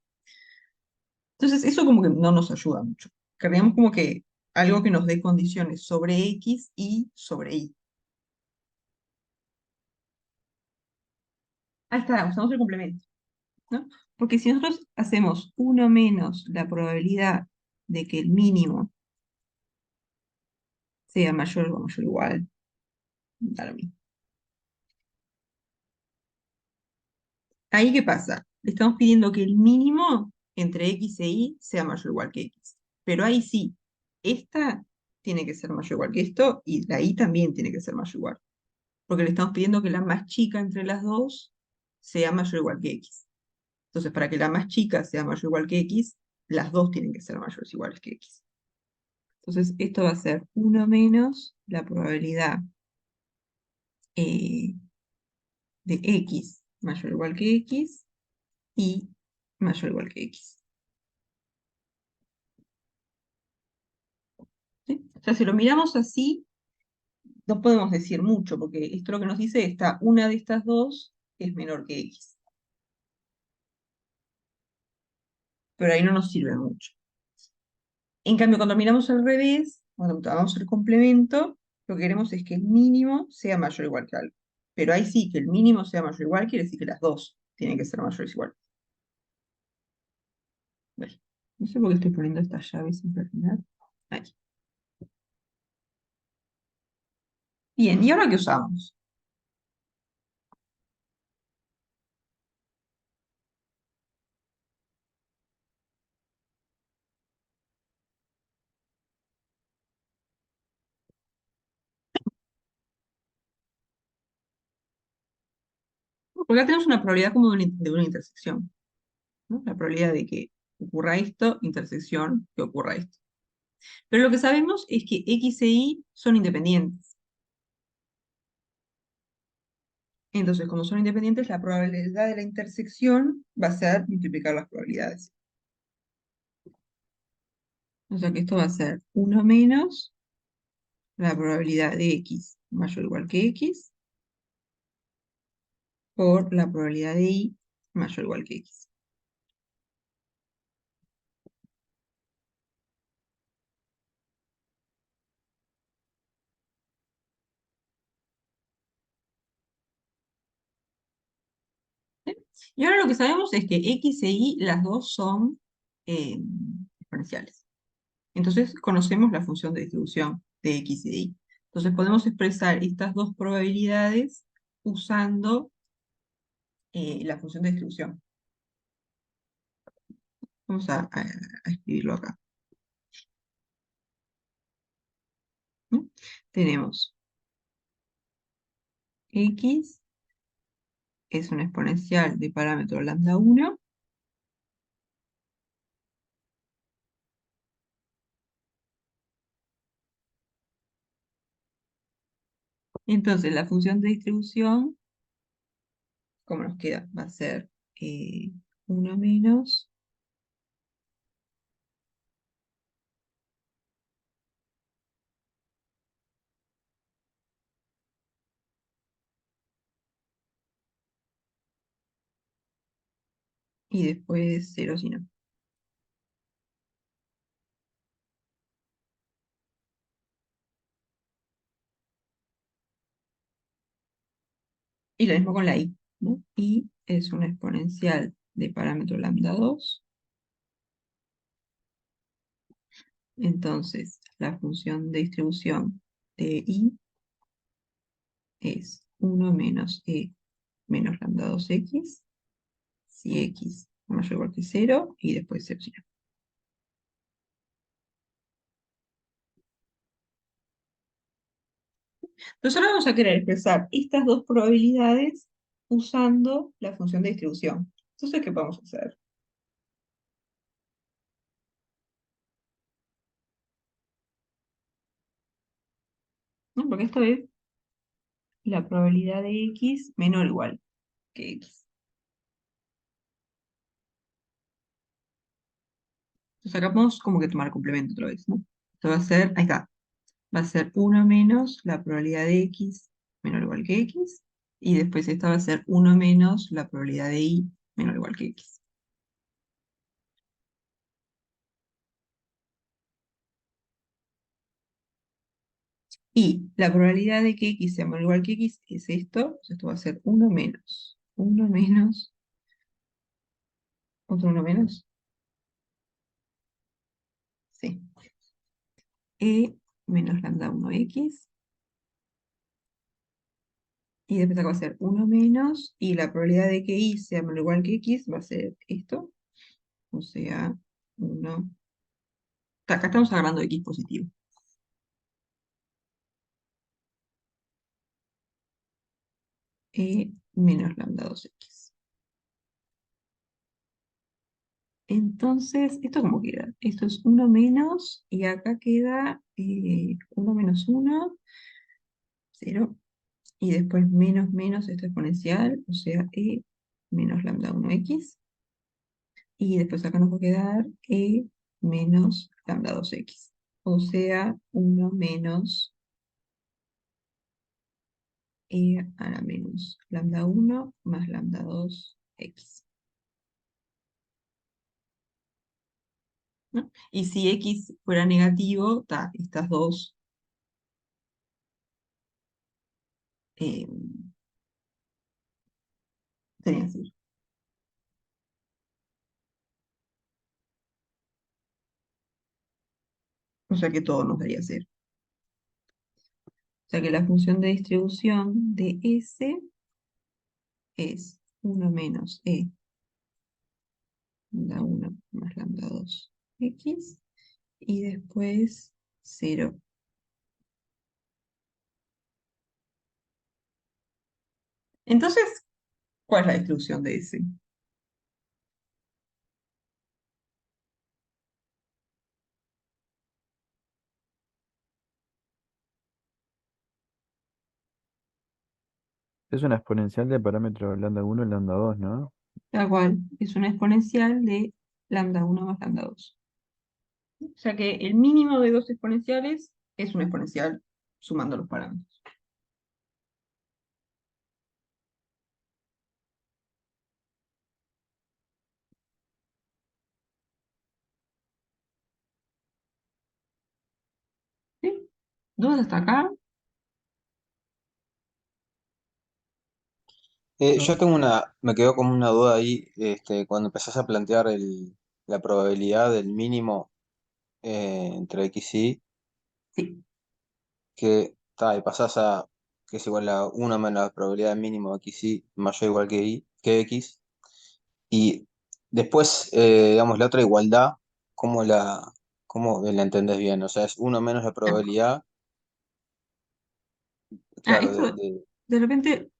Entonces, eso como que no nos ayuda mucho. Querríamos como que algo que nos dé condiciones sobre X y sobre Y. Ahí está, usamos el complemento, ¿no? Porque si nosotros hacemos uno menos la probabilidad de que el mínimo sea mayor o mayor o igual, da lo mismo. Ahí, ¿qué pasa? Le estamos pidiendo que el mínimo entre X e Y sea mayor o igual que X. Pero ahí sí, esta tiene que ser mayor o igual que esto y la Y también tiene que ser mayor o igual. Porque le estamos pidiendo que la más chica entre las dos sea mayor o igual que X. Entonces, para que la más chica sea mayor o igual que X, las dos tienen que ser mayores o iguales que X. Entonces, esto va a ser uno menos la probabilidad eh, de X mayor o igual que X y mayor o igual que X. ¿Sí? O sea, si lo miramos así, no podemos decir mucho, porque esto lo que nos dice está una de estas dos es menor que X. Pero ahí no nos sirve mucho. En cambio, cuando miramos al revés, cuando tomamos el complemento, lo que queremos es que el mínimo sea mayor o igual que algo. Pero ahí sí, que el mínimo sea mayor o igual quiere decir que las dos tienen que ser mayores o iguales. Bueno, no sé por qué estoy poniendo estas llaves siempre al final. Ahí. Bien, ¿y ahora qué usamos? Porque acá tenemos una probabilidad como de una intersección, ¿no? La probabilidad de que ocurra esto, intersección, que ocurra esto. Pero lo que sabemos es que X e Y son independientes. Entonces, como son independientes, la probabilidad de la intersección va a ser multiplicar las probabilidades. O sea que esto va a ser uno menos la probabilidad de X mayor o igual que X por la probabilidad de Y mayor o igual que X. Y ahora lo que sabemos es que X e Y, las dos son exponenciales. Entonces conocemos la función de distribución de X e Y. Entonces podemos expresar estas dos probabilidades usando la función de distribución. Vamos a escribirlo acá. ¿No? Tenemos X es una exponencial de parámetro lambda 1. Entonces la función de distribución, ¿cómo nos queda? Va a ser 1 menos, y después 0 si no. Y lo mismo con la y, ¿no? Y es una exponencial de parámetro lambda 2. Entonces, la función de distribución de y es 1 menos menos lambda 2x, si x mayor o igual que 0, y después 0 si no. Entonces ahora vamos a querer expresar estas dos probabilidades usando la función de distribución. Entonces, ¿qué podemos hacer? ¿No? Porque esto es la probabilidad de x menor o igual que x. Entonces acá podemos como que tomar complemento otra vez, ¿no? Esto va a ser, ahí está, va a ser 1 menos la probabilidad de x menor o igual que x, y después esta va a ser 1 menos la probabilidad de y menor o igual que x. Y la probabilidad de que x sea menor o igual que x es esto, entonces esto va a ser 1 menos, otro 1 menos, sí, e menos lambda 1x, y después acá va a ser 1 menos, y la probabilidad de que y sea menor o igual que x va a ser esto, o sea, 1. Acá estamos agarrando x positivo. Menos lambda 2x. Entonces, ¿esto cómo queda? Esto es 1 menos, y acá queda 1 menos 1, 0, y después menos menos esto exponencial, o sea, menos lambda 1x, y después acá nos va a quedar menos lambda 2x, o sea, 1 menos a la menos lambda 1 más lambda 2x. ¿No? Y si x fuera negativo, estas dos eh, serían cero. O sea que todo nos daría cero. O sea que la función de distribución de S es 1 menos lambda 1 más lambda 2x, y después 0. Entonces, ¿cuál es la distribución de S? Es una exponencial de parámetro lambda 1 y lambda 2, ¿no? Tal cual, es una exponencial de lambda 1 más lambda 2. O sea que el mínimo de dos exponenciales es una exponencial sumando los parámetros. ¿Sí? ¿Dudas hasta acá? No. Yo tengo me quedó como una duda ahí, cuando empezás a plantear la probabilidad del mínimo entre X y Sí. que y pasás a que es igual a 1 menos la probabilidad del mínimo de X y mayor o igual que que X. Y después, digamos, la otra igualdad, ¿cómo cómo la entendés bien? O sea, es 1 menos la Ah, probabilidad, claro, esto de repente,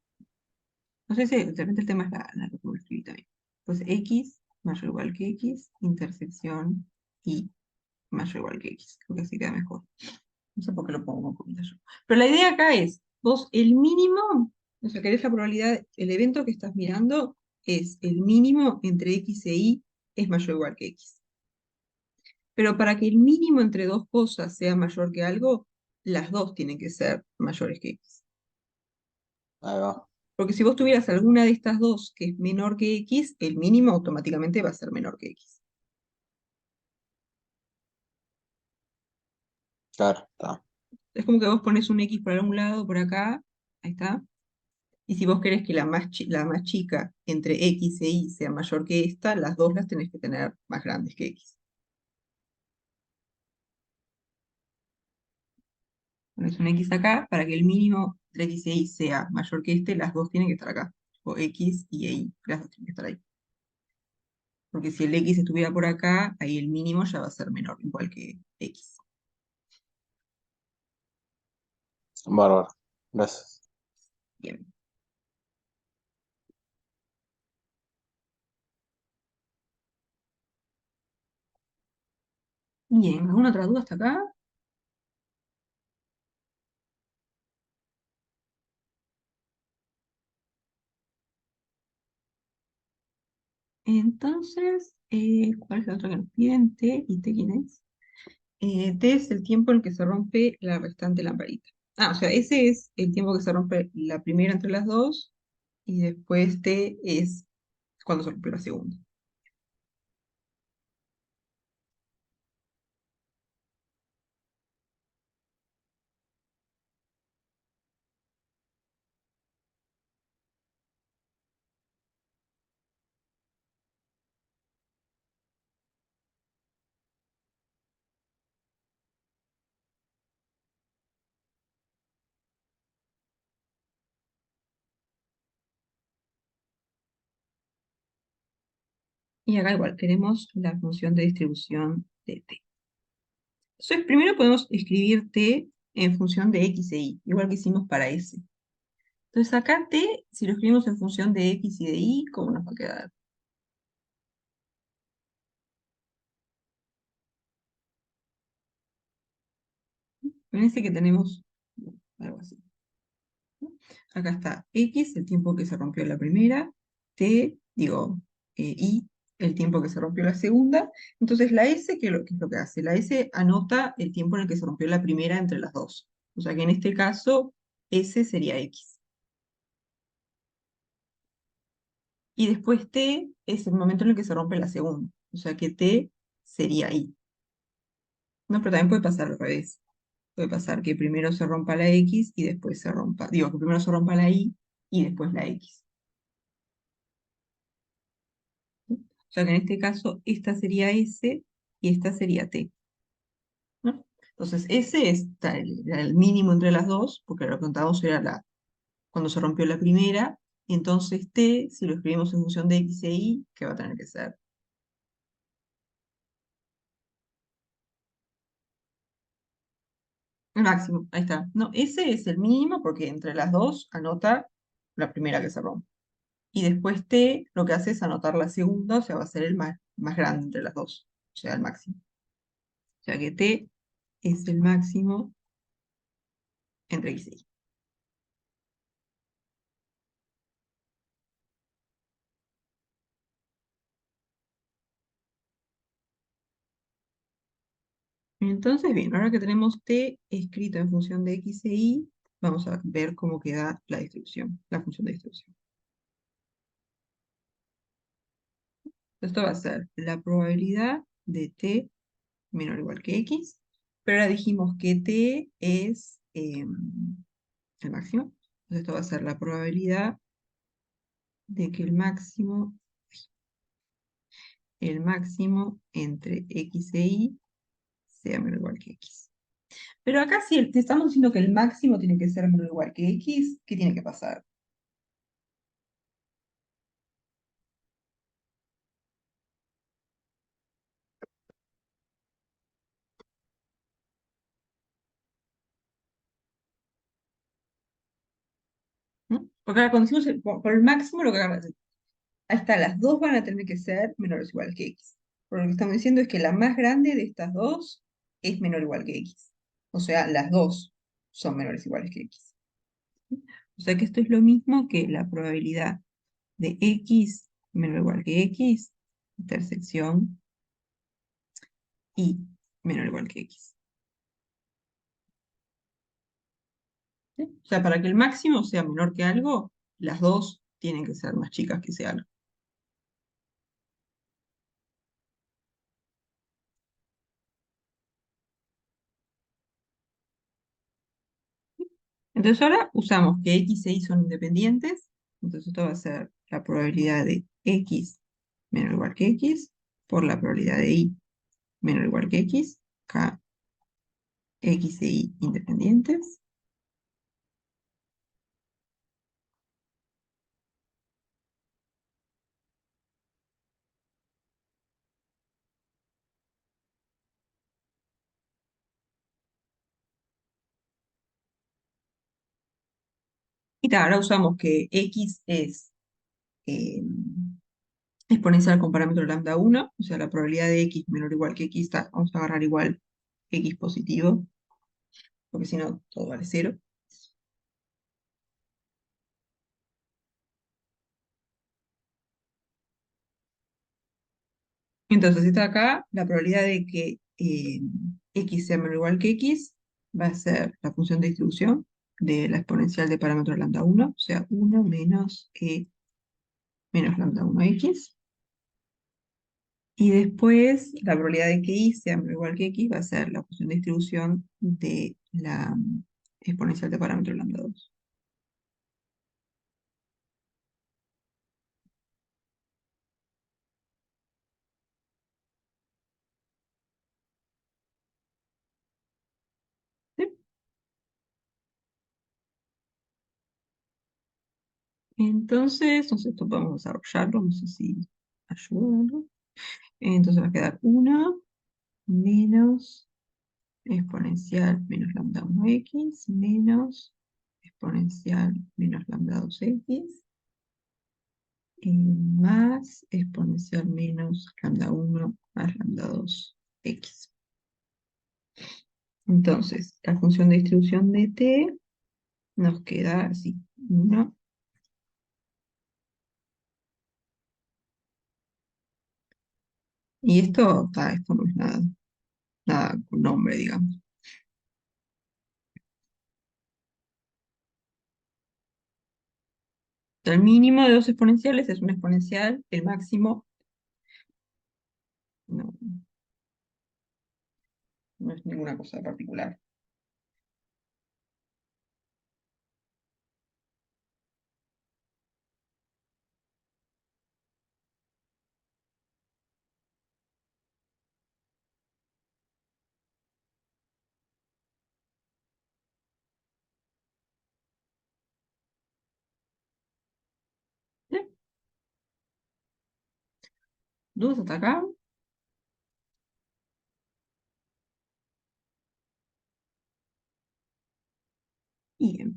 no sé si de repente el tema es lo que escribí también. Pues X mayor o igual que X, intersección Y mayor o igual que X. Creo que así queda mejor. No sé por qué lo pongo con comillas yo. Pero la idea acá es, vos el mínimo, o sea, querés la probabilidad, el evento que estás mirando es el mínimo entre X e Y es mayor o igual que X. Pero para que el mínimo entre dos cosas sea mayor que algo, las dos tienen que ser mayores que X. ahí va, Porque si vos tuvieras alguna de estas dos que es menor que X, el mínimo automáticamente va a ser menor que X. claro, está. Es como que vos pones un X por algún lado, por acá, ahí está. Y si vos querés que la más chica entre X e Y sea mayor que esta, las dos las tenés que tener más grandes que X. Pones un X acá, para que el mínimo entre X e Y sea mayor que este, las dos tienen que estar acá. O X y Y, las dos tienen que estar ahí. Porque si el X estuviera por acá, ahí el mínimo ya va a ser menor, igual que X. Bárbaro, gracias. Bien. Bien, ¿alguna otra duda hasta acá? Entonces, ¿cuál es la otra que nos piden? T y T, ¿quién es? T es el tiempo en el que se rompe la restante lamparita. Ah, o sea, ese es el tiempo que se rompe la primera entre las dos y después T es cuando se rompe la segunda. Y acá igual, queremos la función de distribución de T. Entonces, primero podemos escribir T en función de X e Y, igual que hicimos para S. Entonces acá T, si lo escribimos en función de X y de Y, ¿cómo nos va a quedar? Fíjense que tenemos algo así. Acá está X, el tiempo que se rompió la primera, T, digo, Y, el tiempo que se rompió la segunda. Entonces la S, ¿qué es lo que hace? La S anota el tiempo en el que se rompió la primera entre las dos. O sea que en este caso, S sería X. Y después T es el momento en el que se rompe la segunda. O sea que T sería Y. No, pero también puede pasar al revés. Puede pasar que primero se rompa la X y después se rompa, digo, que primero se rompa la Y y después la X. ¿Sí? O sea que en este caso esta sería S y esta sería T, ¿no? Entonces S era el mínimo entre las dos, porque lo que contábamos era cuando se rompió la primera. Entonces T, si lo escribimos en función de X e Y, ¿qué va a tener que ser? El máximo, ahí está. No, S es el mínimo porque entre las dos anota la primera que se rompe. Y después T lo que hace es anotar la segunda, o sea, va a ser el más grande entre las dos, o sea, el máximo. O sea que T es el máximo entre X y Y. Entonces, bien, ahora que tenemos T escrito en función de X e Y, vamos a ver cómo queda la distribución, la función de distribución. Esto va a ser la probabilidad de T menor o igual que X, pero ahora dijimos que T es el máximo. Entonces esto va a ser la probabilidad de que el máximo entre x e y sea menor o igual que x. Pero acá si te estamos diciendo que el máximo tiene que ser menor o igual que x, ¿qué tiene que pasar? ¿No? Porque ahora cuando decimos por el máximo, lo que ahí está, las dos van a tener que ser menores o iguales que x. Por lo que estamos diciendo es que la más grande de estas dos es menor o igual que x. O sea, las dos son menores o iguales que x. O sea que esto es lo mismo que la probabilidad de x menor o igual que x, intersección y menor o igual que x. ¿Sí? O sea, para que el máximo sea menor que algo, las dos tienen que ser más chicas que ese algo. Entonces ahora usamos que x e y son independientes. Entonces esto va a ser la probabilidad de x menor o igual que x por la probabilidad de y menor o igual que x, k x e y independientes. Y ta, ahora usamos que x es eh, exponencial con parámetro lambda 1, o sea, la probabilidad de x menor o igual que x, vamos a agarrar igual x positivo, porque si no, todo vale 0. Entonces, esta acá, la probabilidad de que x sea menor o igual que x va a ser la función de distribución de la exponencial de parámetro lambda 1, o sea, 1 menos e menos lambda 1x. Y después, la probabilidad de que y sea menor o igual que x va a ser la función de distribución de la exponencial de parámetro lambda 2. ¿Sí? Entonces, esto podemos desarrollarlo, no sé si ayuda, ¿no? Entonces va a quedar 1 menos exponencial menos lambda 1x menos exponencial menos lambda 2x más exponencial menos lambda 1 más lambda 2x. Entonces, la función de distribución de t nos queda así, 1. Y esto no es nada con nombre, digamos. El mínimo de dos exponenciales es un exponencial, el máximo no, no es ninguna cosa particular. ¿Sí? ¿Dudas hasta acá? Bien.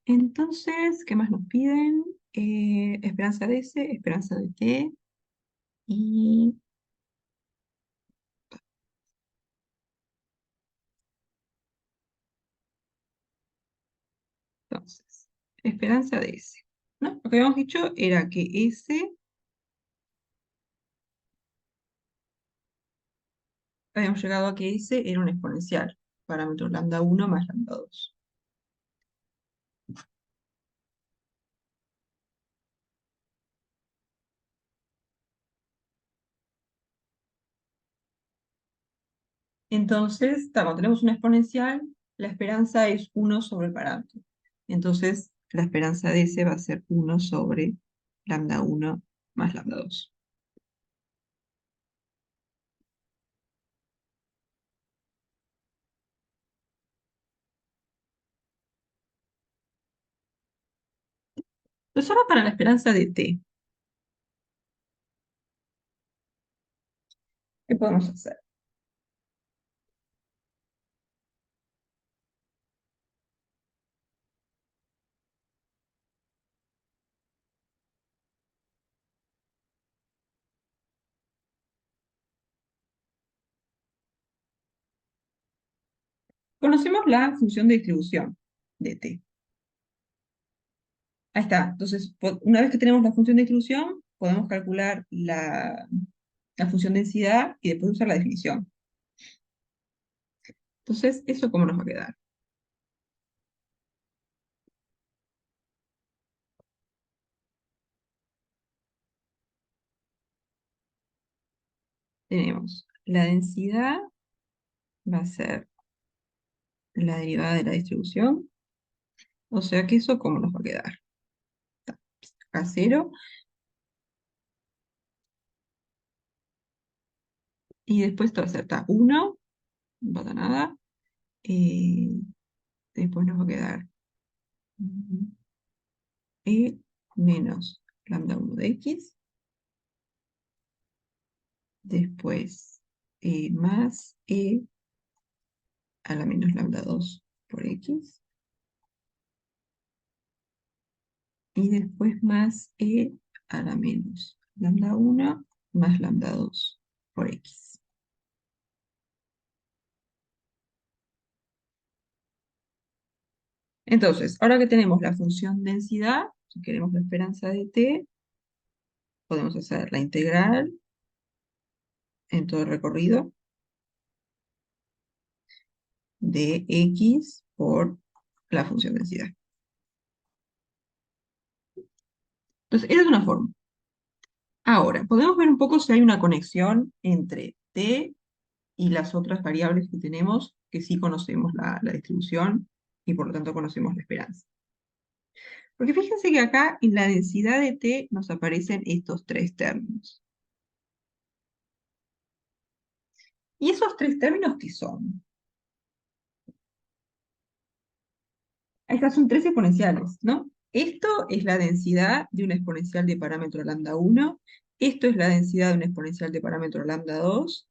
Entonces, ¿qué más nos piden? Esperanza de S, esperanza de T y entonces, esperanza de S. ¿No? Lo que habíamos dicho era que S, habíamos llegado a que S era un exponencial, parámetro lambda 1 más lambda 2. Entonces, cuando tenemos una exponencial, la esperanza es 1 sobre el parámetro. Entonces, la esperanza de S va a ser 1 sobre lambda 1 más lambda 2. Entonces ahora para la esperanza de t, ¿qué podemos hacer? Conocemos la función de distribución de t. Ahí está. Entonces, una vez que tenemos la función de distribución, podemos calcular la función densidad y después usar la definición. Entonces, ¿eso cómo nos va a quedar? Tenemos la densidad, va a ser la derivada de la distribución, o sea que eso cómo nos va a quedar. A 0, y después esto va a ser 1, no pasa nada, después nos va a quedar e menos lambda 1 de x, después más a la menos lambda 2 por x, y después más a la menos lambda 1 más lambda 2 por x. Entonces, ahora que tenemos la función densidad, si queremos la esperanza de t, podemos hacer la integral en todo el recorrido de x por la función densidad. Entonces, esa es una forma. Ahora, podemos ver un poco si hay una conexión entre t y las otras variables que tenemos, que sí conocemos la distribución y por lo tanto conocemos la esperanza. Porque fíjense que acá en la densidad de t nos aparecen estos tres términos. ¿Y esos tres términos qué son? Estas son tres exponenciales, ¿no? Esto es la densidad de una exponencial de parámetro lambda 1, esto es la densidad de una exponencial de parámetro lambda 2,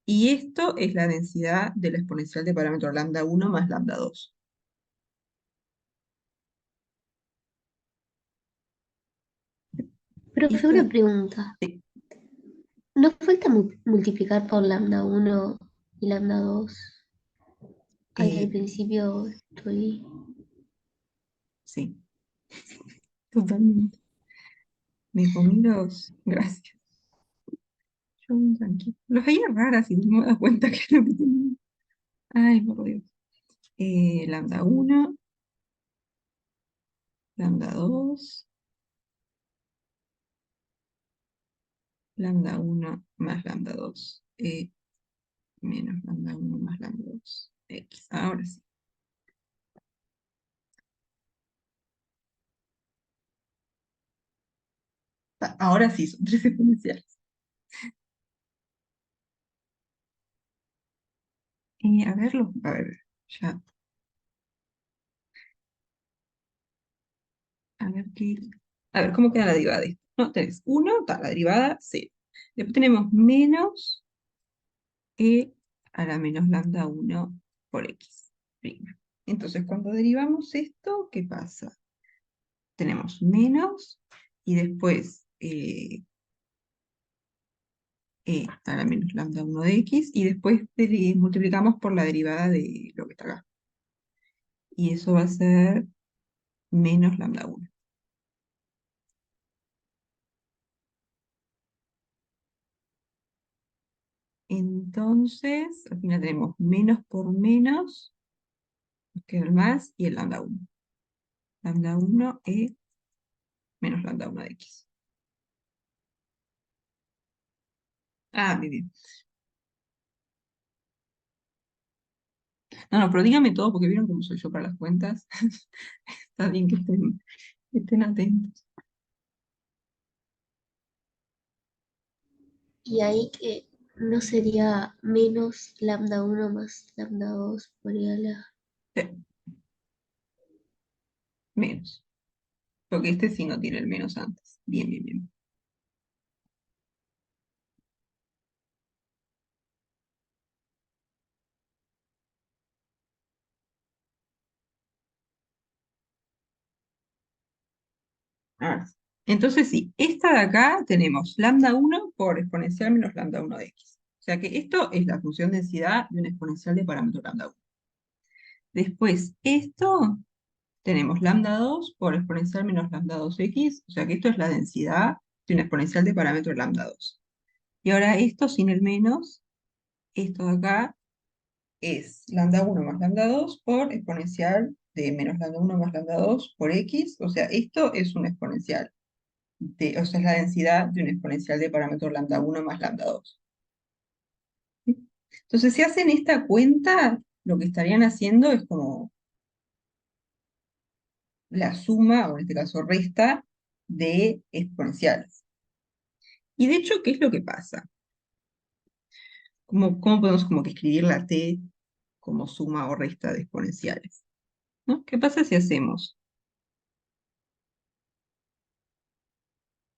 y esto es la densidad de la exponencial de parámetro lambda 1 más lambda 2. Profe, Esto, una pregunta. sí, ¿No falta multiplicar por lambda 1 y lambda 2? Ahí eh, al principio estoy... sí, totalmente. Me comí los... Gracias. Yo muy tranquilo. Los veía raras y no me das cuenta que es lo que tenía. Ay, por Dios. Lambda 1, lambda 2, lambda 1 más lambda 2, menos lambda 1 más lambda 2, x. Ahora sí. Ahora sí, son tres exponenciales. A ver, ya. A ver qué. A ver, ¿cómo queda la derivada de esto? No, tenés 1, está la derivada 0. Después tenemos menos a la menos lambda 1 por x prima. Entonces, cuando derivamos esto, ¿qué pasa? Tenemos menos y después a la menos lambda 1 de x y después multiplicamos por la derivada de lo que está acá. Y eso va a ser menos lambda 1. Entonces, al final tenemos menos por menos, nos queda el más y el lambda 1. Lambda 1 es menos lambda 1 de x. Ah, muy bien. No, no, pero díganme todo porque vieron cómo soy yo para las cuentas. Está bien que estén atentos. Y ahí que no sería menos lambda uno más lambda 2 por igual a... Sí, menos. Porque este sí no tiene el menos antes. Bien, bien, bien. Ahora sí. Entonces sí, esta de acá tenemos lambda 1 por exponencial menos lambda 1 de x. O sea que esto es la función densidad de un exponencial de parámetro lambda 1. Después, esto tenemos lambda 2 por exponencial menos lambda 2x. O sea que esto es la densidad de un exponencial de parámetro lambda 2. Y ahora esto sin el menos, esto de acá es lambda 1 más lambda 2 por exponencial de menos lambda 1 más lambda 2 por x. O sea, esto es un exponencial. O sea, es la densidad de un exponencial de parámetro lambda 1 más lambda 2. ¿Sí? Entonces, si hacen esta cuenta, lo que estarían haciendo es como la suma, o en este caso resta, de exponenciales. Y de hecho, ¿qué es lo que pasa? ¿Cómo podemos como que escribir la t como suma o resta de exponenciales? ¿No? ¿Qué pasa si hacemos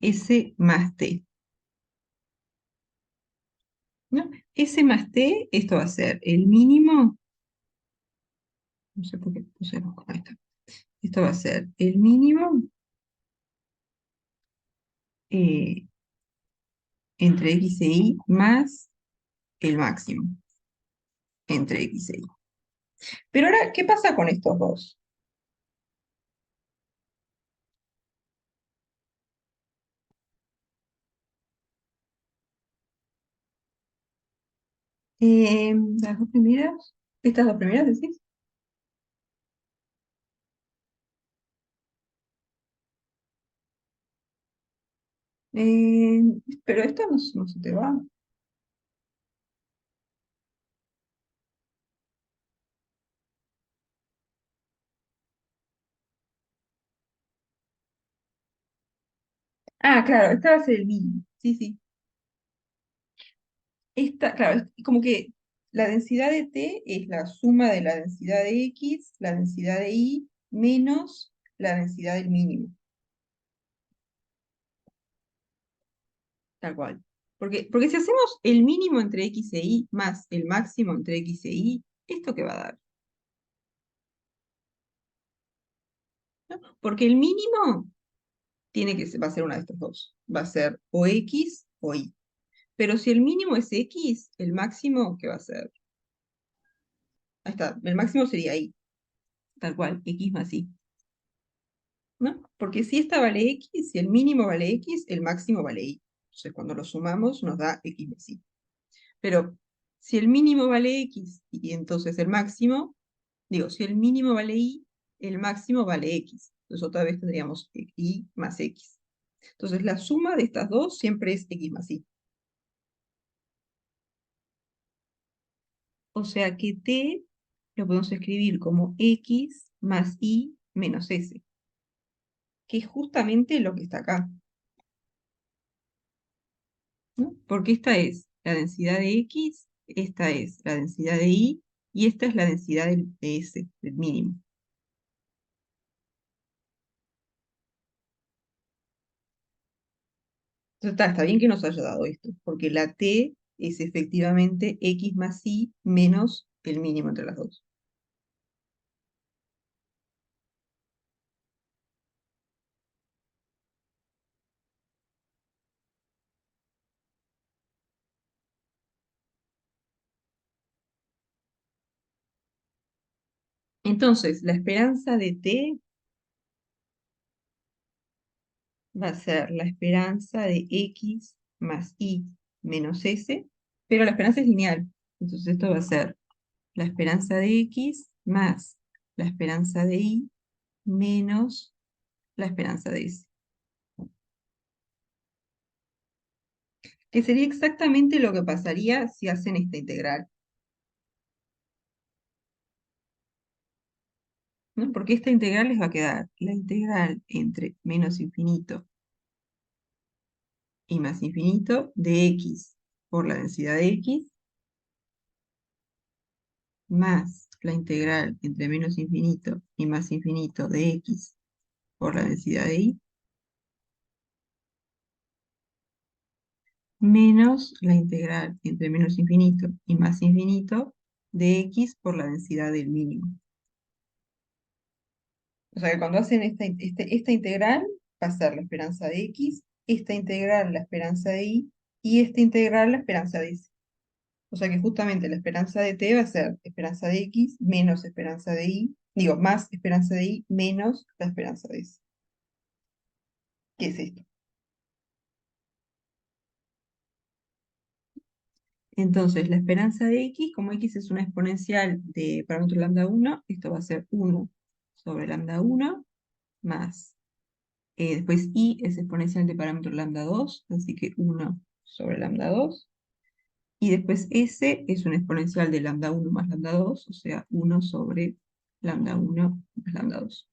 S más t? ¿No? S más t, esto va a ser el mínimo, no sé por qué puse rojo, ahí está. Esto va a ser el mínimo eh, entre x e y más el máximo entre x e y. Pero ahora, ¿qué pasa con estos dos? Las dos primeras, estas dos primeras, decís. Eh, pero esto no se te va. Ah, claro, esta va a ser el mínimo. Sí, sí. Esta, claro, es como que la densidad de t es la suma de la densidad de x, la densidad de y, menos la densidad del mínimo. Tal cual. Porque si hacemos el mínimo entre x e y más el máximo entre x e y, ¿esto qué va a dar? ¿No? Porque el mínimo va a ser una de estas dos. Va a ser o x o y. Pero si el mínimo es x, el máximo, ¿qué va a ser? Ahí está, el máximo sería y. Tal cual, x más y. ¿No? Porque si esta vale x, si el mínimo vale x, el máximo vale y. Entonces cuando lo sumamos nos da x más y. Pero si el mínimo vale x y entonces el máximo, digo, si el mínimo vale y, el máximo vale x. Entonces otra vez tendríamos y más x. Entonces la suma de estas dos siempre es x más y. O sea que t lo podemos escribir como x más y menos s, que es justamente lo que está acá, ¿no? Porque esta es la densidad de x, esta es la densidad de y esta es la densidad de s, del mínimo. Entonces está bien que nos haya dado esto, porque la t es efectivamente x más y menos el mínimo entre las dos. Entonces, la esperanza de t va a ser la esperanza de x más y menos s, pero la esperanza es lineal. Entonces esto va a ser la esperanza de x más la esperanza de y menos la esperanza de s. Que sería exactamente lo que pasaría si hacen esta integral, ¿no? Porque esta integral les va a quedar la integral entre menos infinito y más infinito de x por la densidad de X más la integral entre menos infinito y más infinito de X por la densidad de Y menos la integral entre menos infinito y más infinito de X por la densidad del mínimo. O sea que cuando hacen esta integral, va a ser la esperanza de X, esta integral la esperanza de Y esta integral la esperanza de S. O sea que justamente la esperanza de T va a ser esperanza de X menos esperanza de Y, digo, más esperanza de Y menos la esperanza de S. ¿Qué es esto? Entonces, la esperanza de X, como X es una exponencial de parámetro lambda 1, esto va a ser 1 sobre lambda 1 más. Después Y es exponencial de parámetro lambda 2, así que 1 sobre lambda 2. Y después S es una exponencial de lambda 1 más lambda 2, o sea, 1 sobre lambda 1 más lambda 2.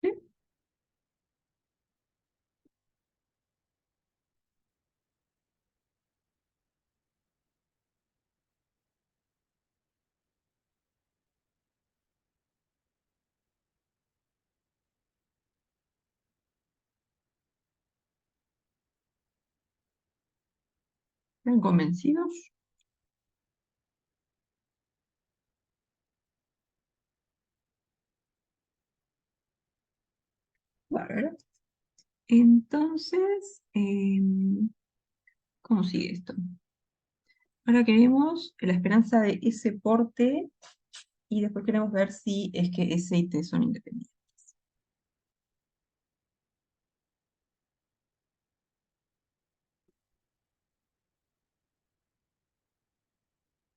¿Sí? ¿Están convencidos? Bárbaro. Entonces, ¿cómo sigue esto? Ahora queremos la esperanza de S por T y después queremos ver si es que S y T son independientes.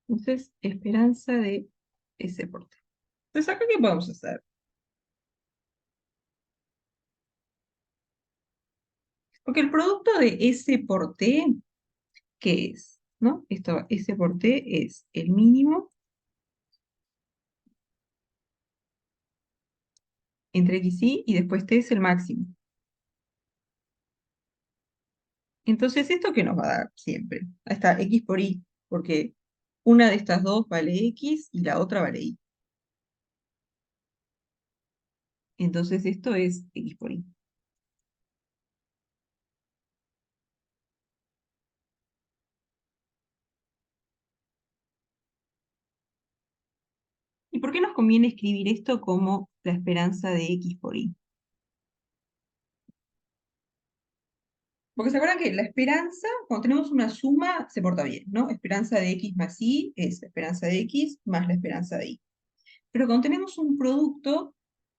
Entonces, esperanza de S por T. Entonces, ¿acá qué podemos hacer? Porque el producto de S por T, ¿qué es? ¿No? Esto, S por T es el mínimo entre X y después T es el máximo. Entonces, ¿esto qué nos va a dar siempre? Ahí está, X por Y, porque una de estas dos vale X y la otra vale Y. Entonces, esto es X por Y. ¿Y por qué nos conviene escribir esto como la esperanza de X por Y? Porque se acuerdan que la esperanza, cuando tenemos una suma, se porta bien, ¿no? Esperanza de X más Y es la esperanza de X más la esperanza de Y. Pero cuando tenemos un producto,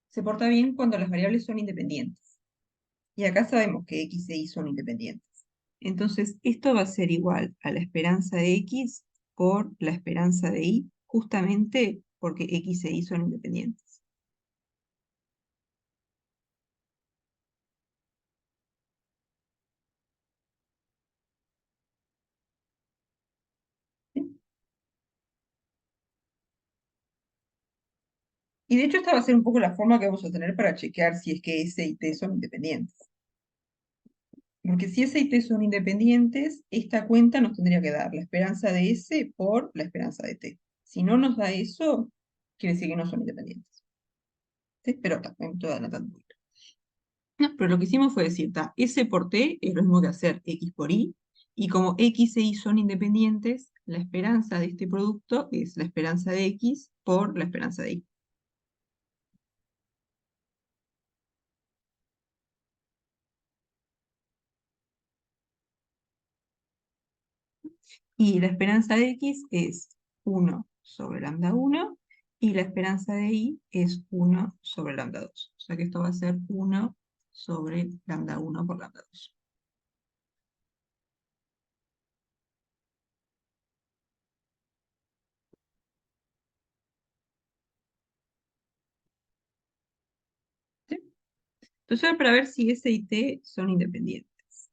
se porta bien cuando las variables son independientes. Y acá sabemos que X e Y son independientes. Entonces, esto va a ser igual a la esperanza de X por la esperanza de Y, justamente porque X e Y son independientes. ¿Sí? Y de hecho esta va a ser un poco la forma que vamos a tener para chequear si es que S y T son independientes. Porque si S y T son independientes, esta cuenta nos tendría que dar la esperanza de S por la esperanza de T. Si no nos da eso, quiere decir que no son independientes. ¿Sí? Pero está, me estoy adelantando un poquito. No, pero lo que hicimos fue decir, S por T es lo mismo que hacer X por Y, y como X e Y son independientes, la esperanza de este producto es la esperanza de X por la esperanza de Y. Y la esperanza de X es 1 sobre lambda 1 y la esperanza de Y es 1 sobre lambda 2. O sea que esto va a ser 1 sobre lambda 1 por lambda 2. ¿Sí? Entonces, para ver si S y T son independientes.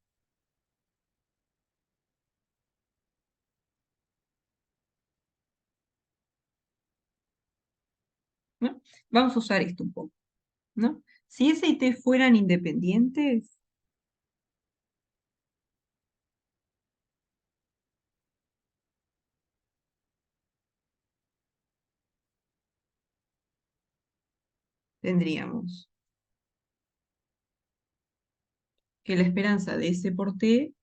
vamos a usar esto un poco, ¿no? Si S y T fueran independientes, tendríamos que la esperanza de S por T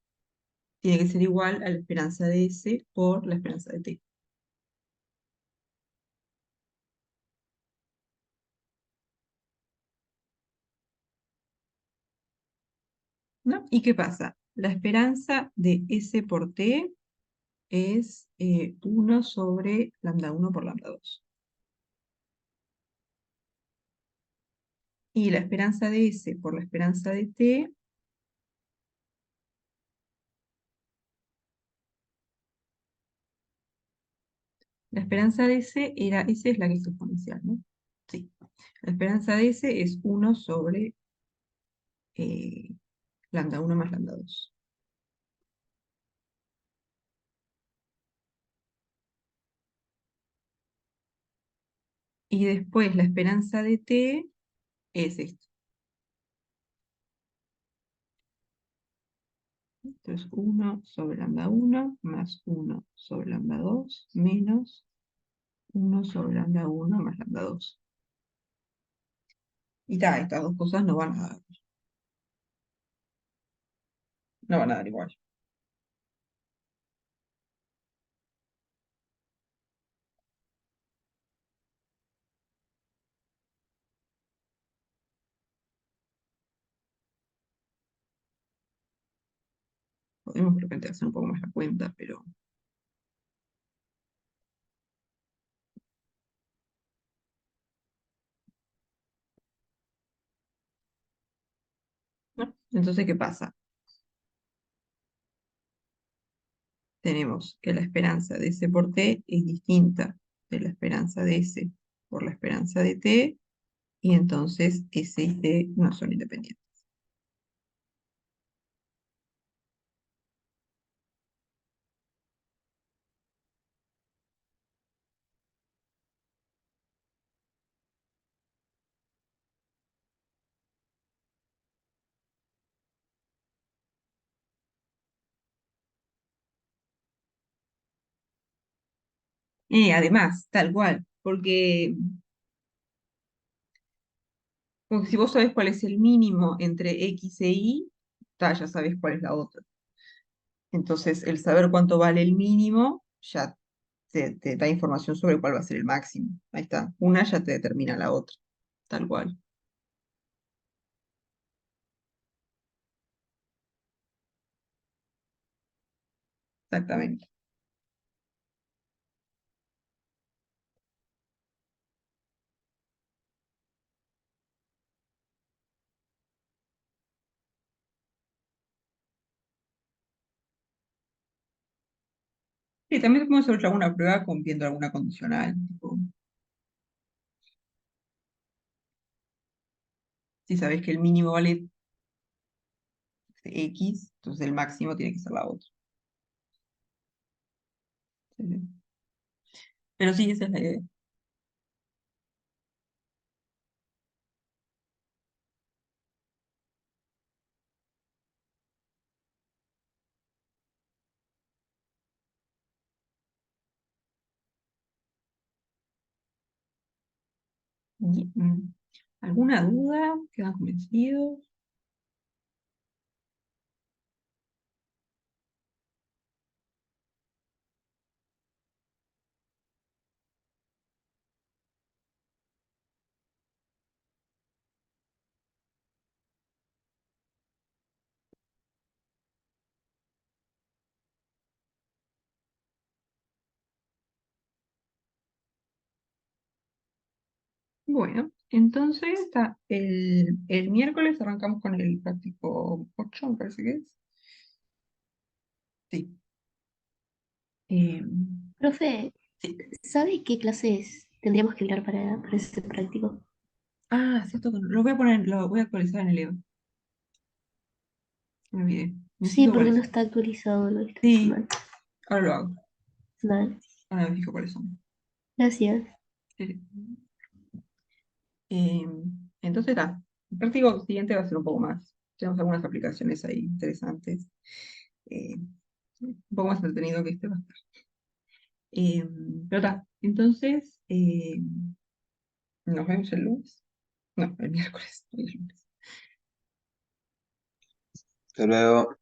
tiene que ser igual a la esperanza de S por la esperanza de T. ¿No? ¿Y qué pasa? La esperanza de S por T es 1 sobre lambda 1 por lambda 2. Y la esperanza de S por la esperanza de T, la esperanza de S S es la que es exponencial, ¿no? Sí. La esperanza de S es 1 sobre eh, lambda 1 más lambda 2. Y después la esperanza de T es esto. Entonces 1 sobre lambda 1 más 1 sobre lambda 2 menos 1 sobre lambda 1 más lambda 2. Y estas dos cosas no van a dar igual. Podemos de repente hacer un poco más la cuenta, pero ¿no? Entonces, ¿qué pasa? Tenemos que la esperanza de S por T es distinta de la esperanza de S por la esperanza de T, y entonces S y T no son independientes. Además, tal cual, porque si vos sabés cuál es el mínimo entre X e Y, ya sabés cuál es la otra. Entonces, el saber cuánto vale el mínimo ya te da información sobre cuál va a ser el máximo. Ahí está. Una ya te determina la otra. Tal cual. Exactamente. Sí, también podemos hacer alguna prueba viendo alguna condicional. Tipo, si sabés que el mínimo vale X, entonces el máximo tiene que ser la otra. Sí, sí. Pero sí, esa es la idea. Y, ¿alguna duda? ¿Quedan convencidos? Bueno, entonces el miércoles arrancamos con el práctico 8, me parece que es. Sí. Eh, Profe, sí. ¿sabe qué clases tendríamos que mirar para ese práctico? Cierto que lo voy a poner, lo voy a actualizar en el EVA. Me olvidé. Sí, Necesito porque cuáles no son. está actualizado, lo está Sí, mal. ahora lo hago. Dale, Ahora me fijo cuáles son. gracias. Sí. Eh, entonces, nada, el práctico siguiente va a ser un poco más. Tenemos algunas aplicaciones ahí interesantes. eh, un poco más entretenido que este va a estar. Eh, pero está, entonces, nos vemos el lunes. No, el miércoles, hoy es lunes. Hasta luego.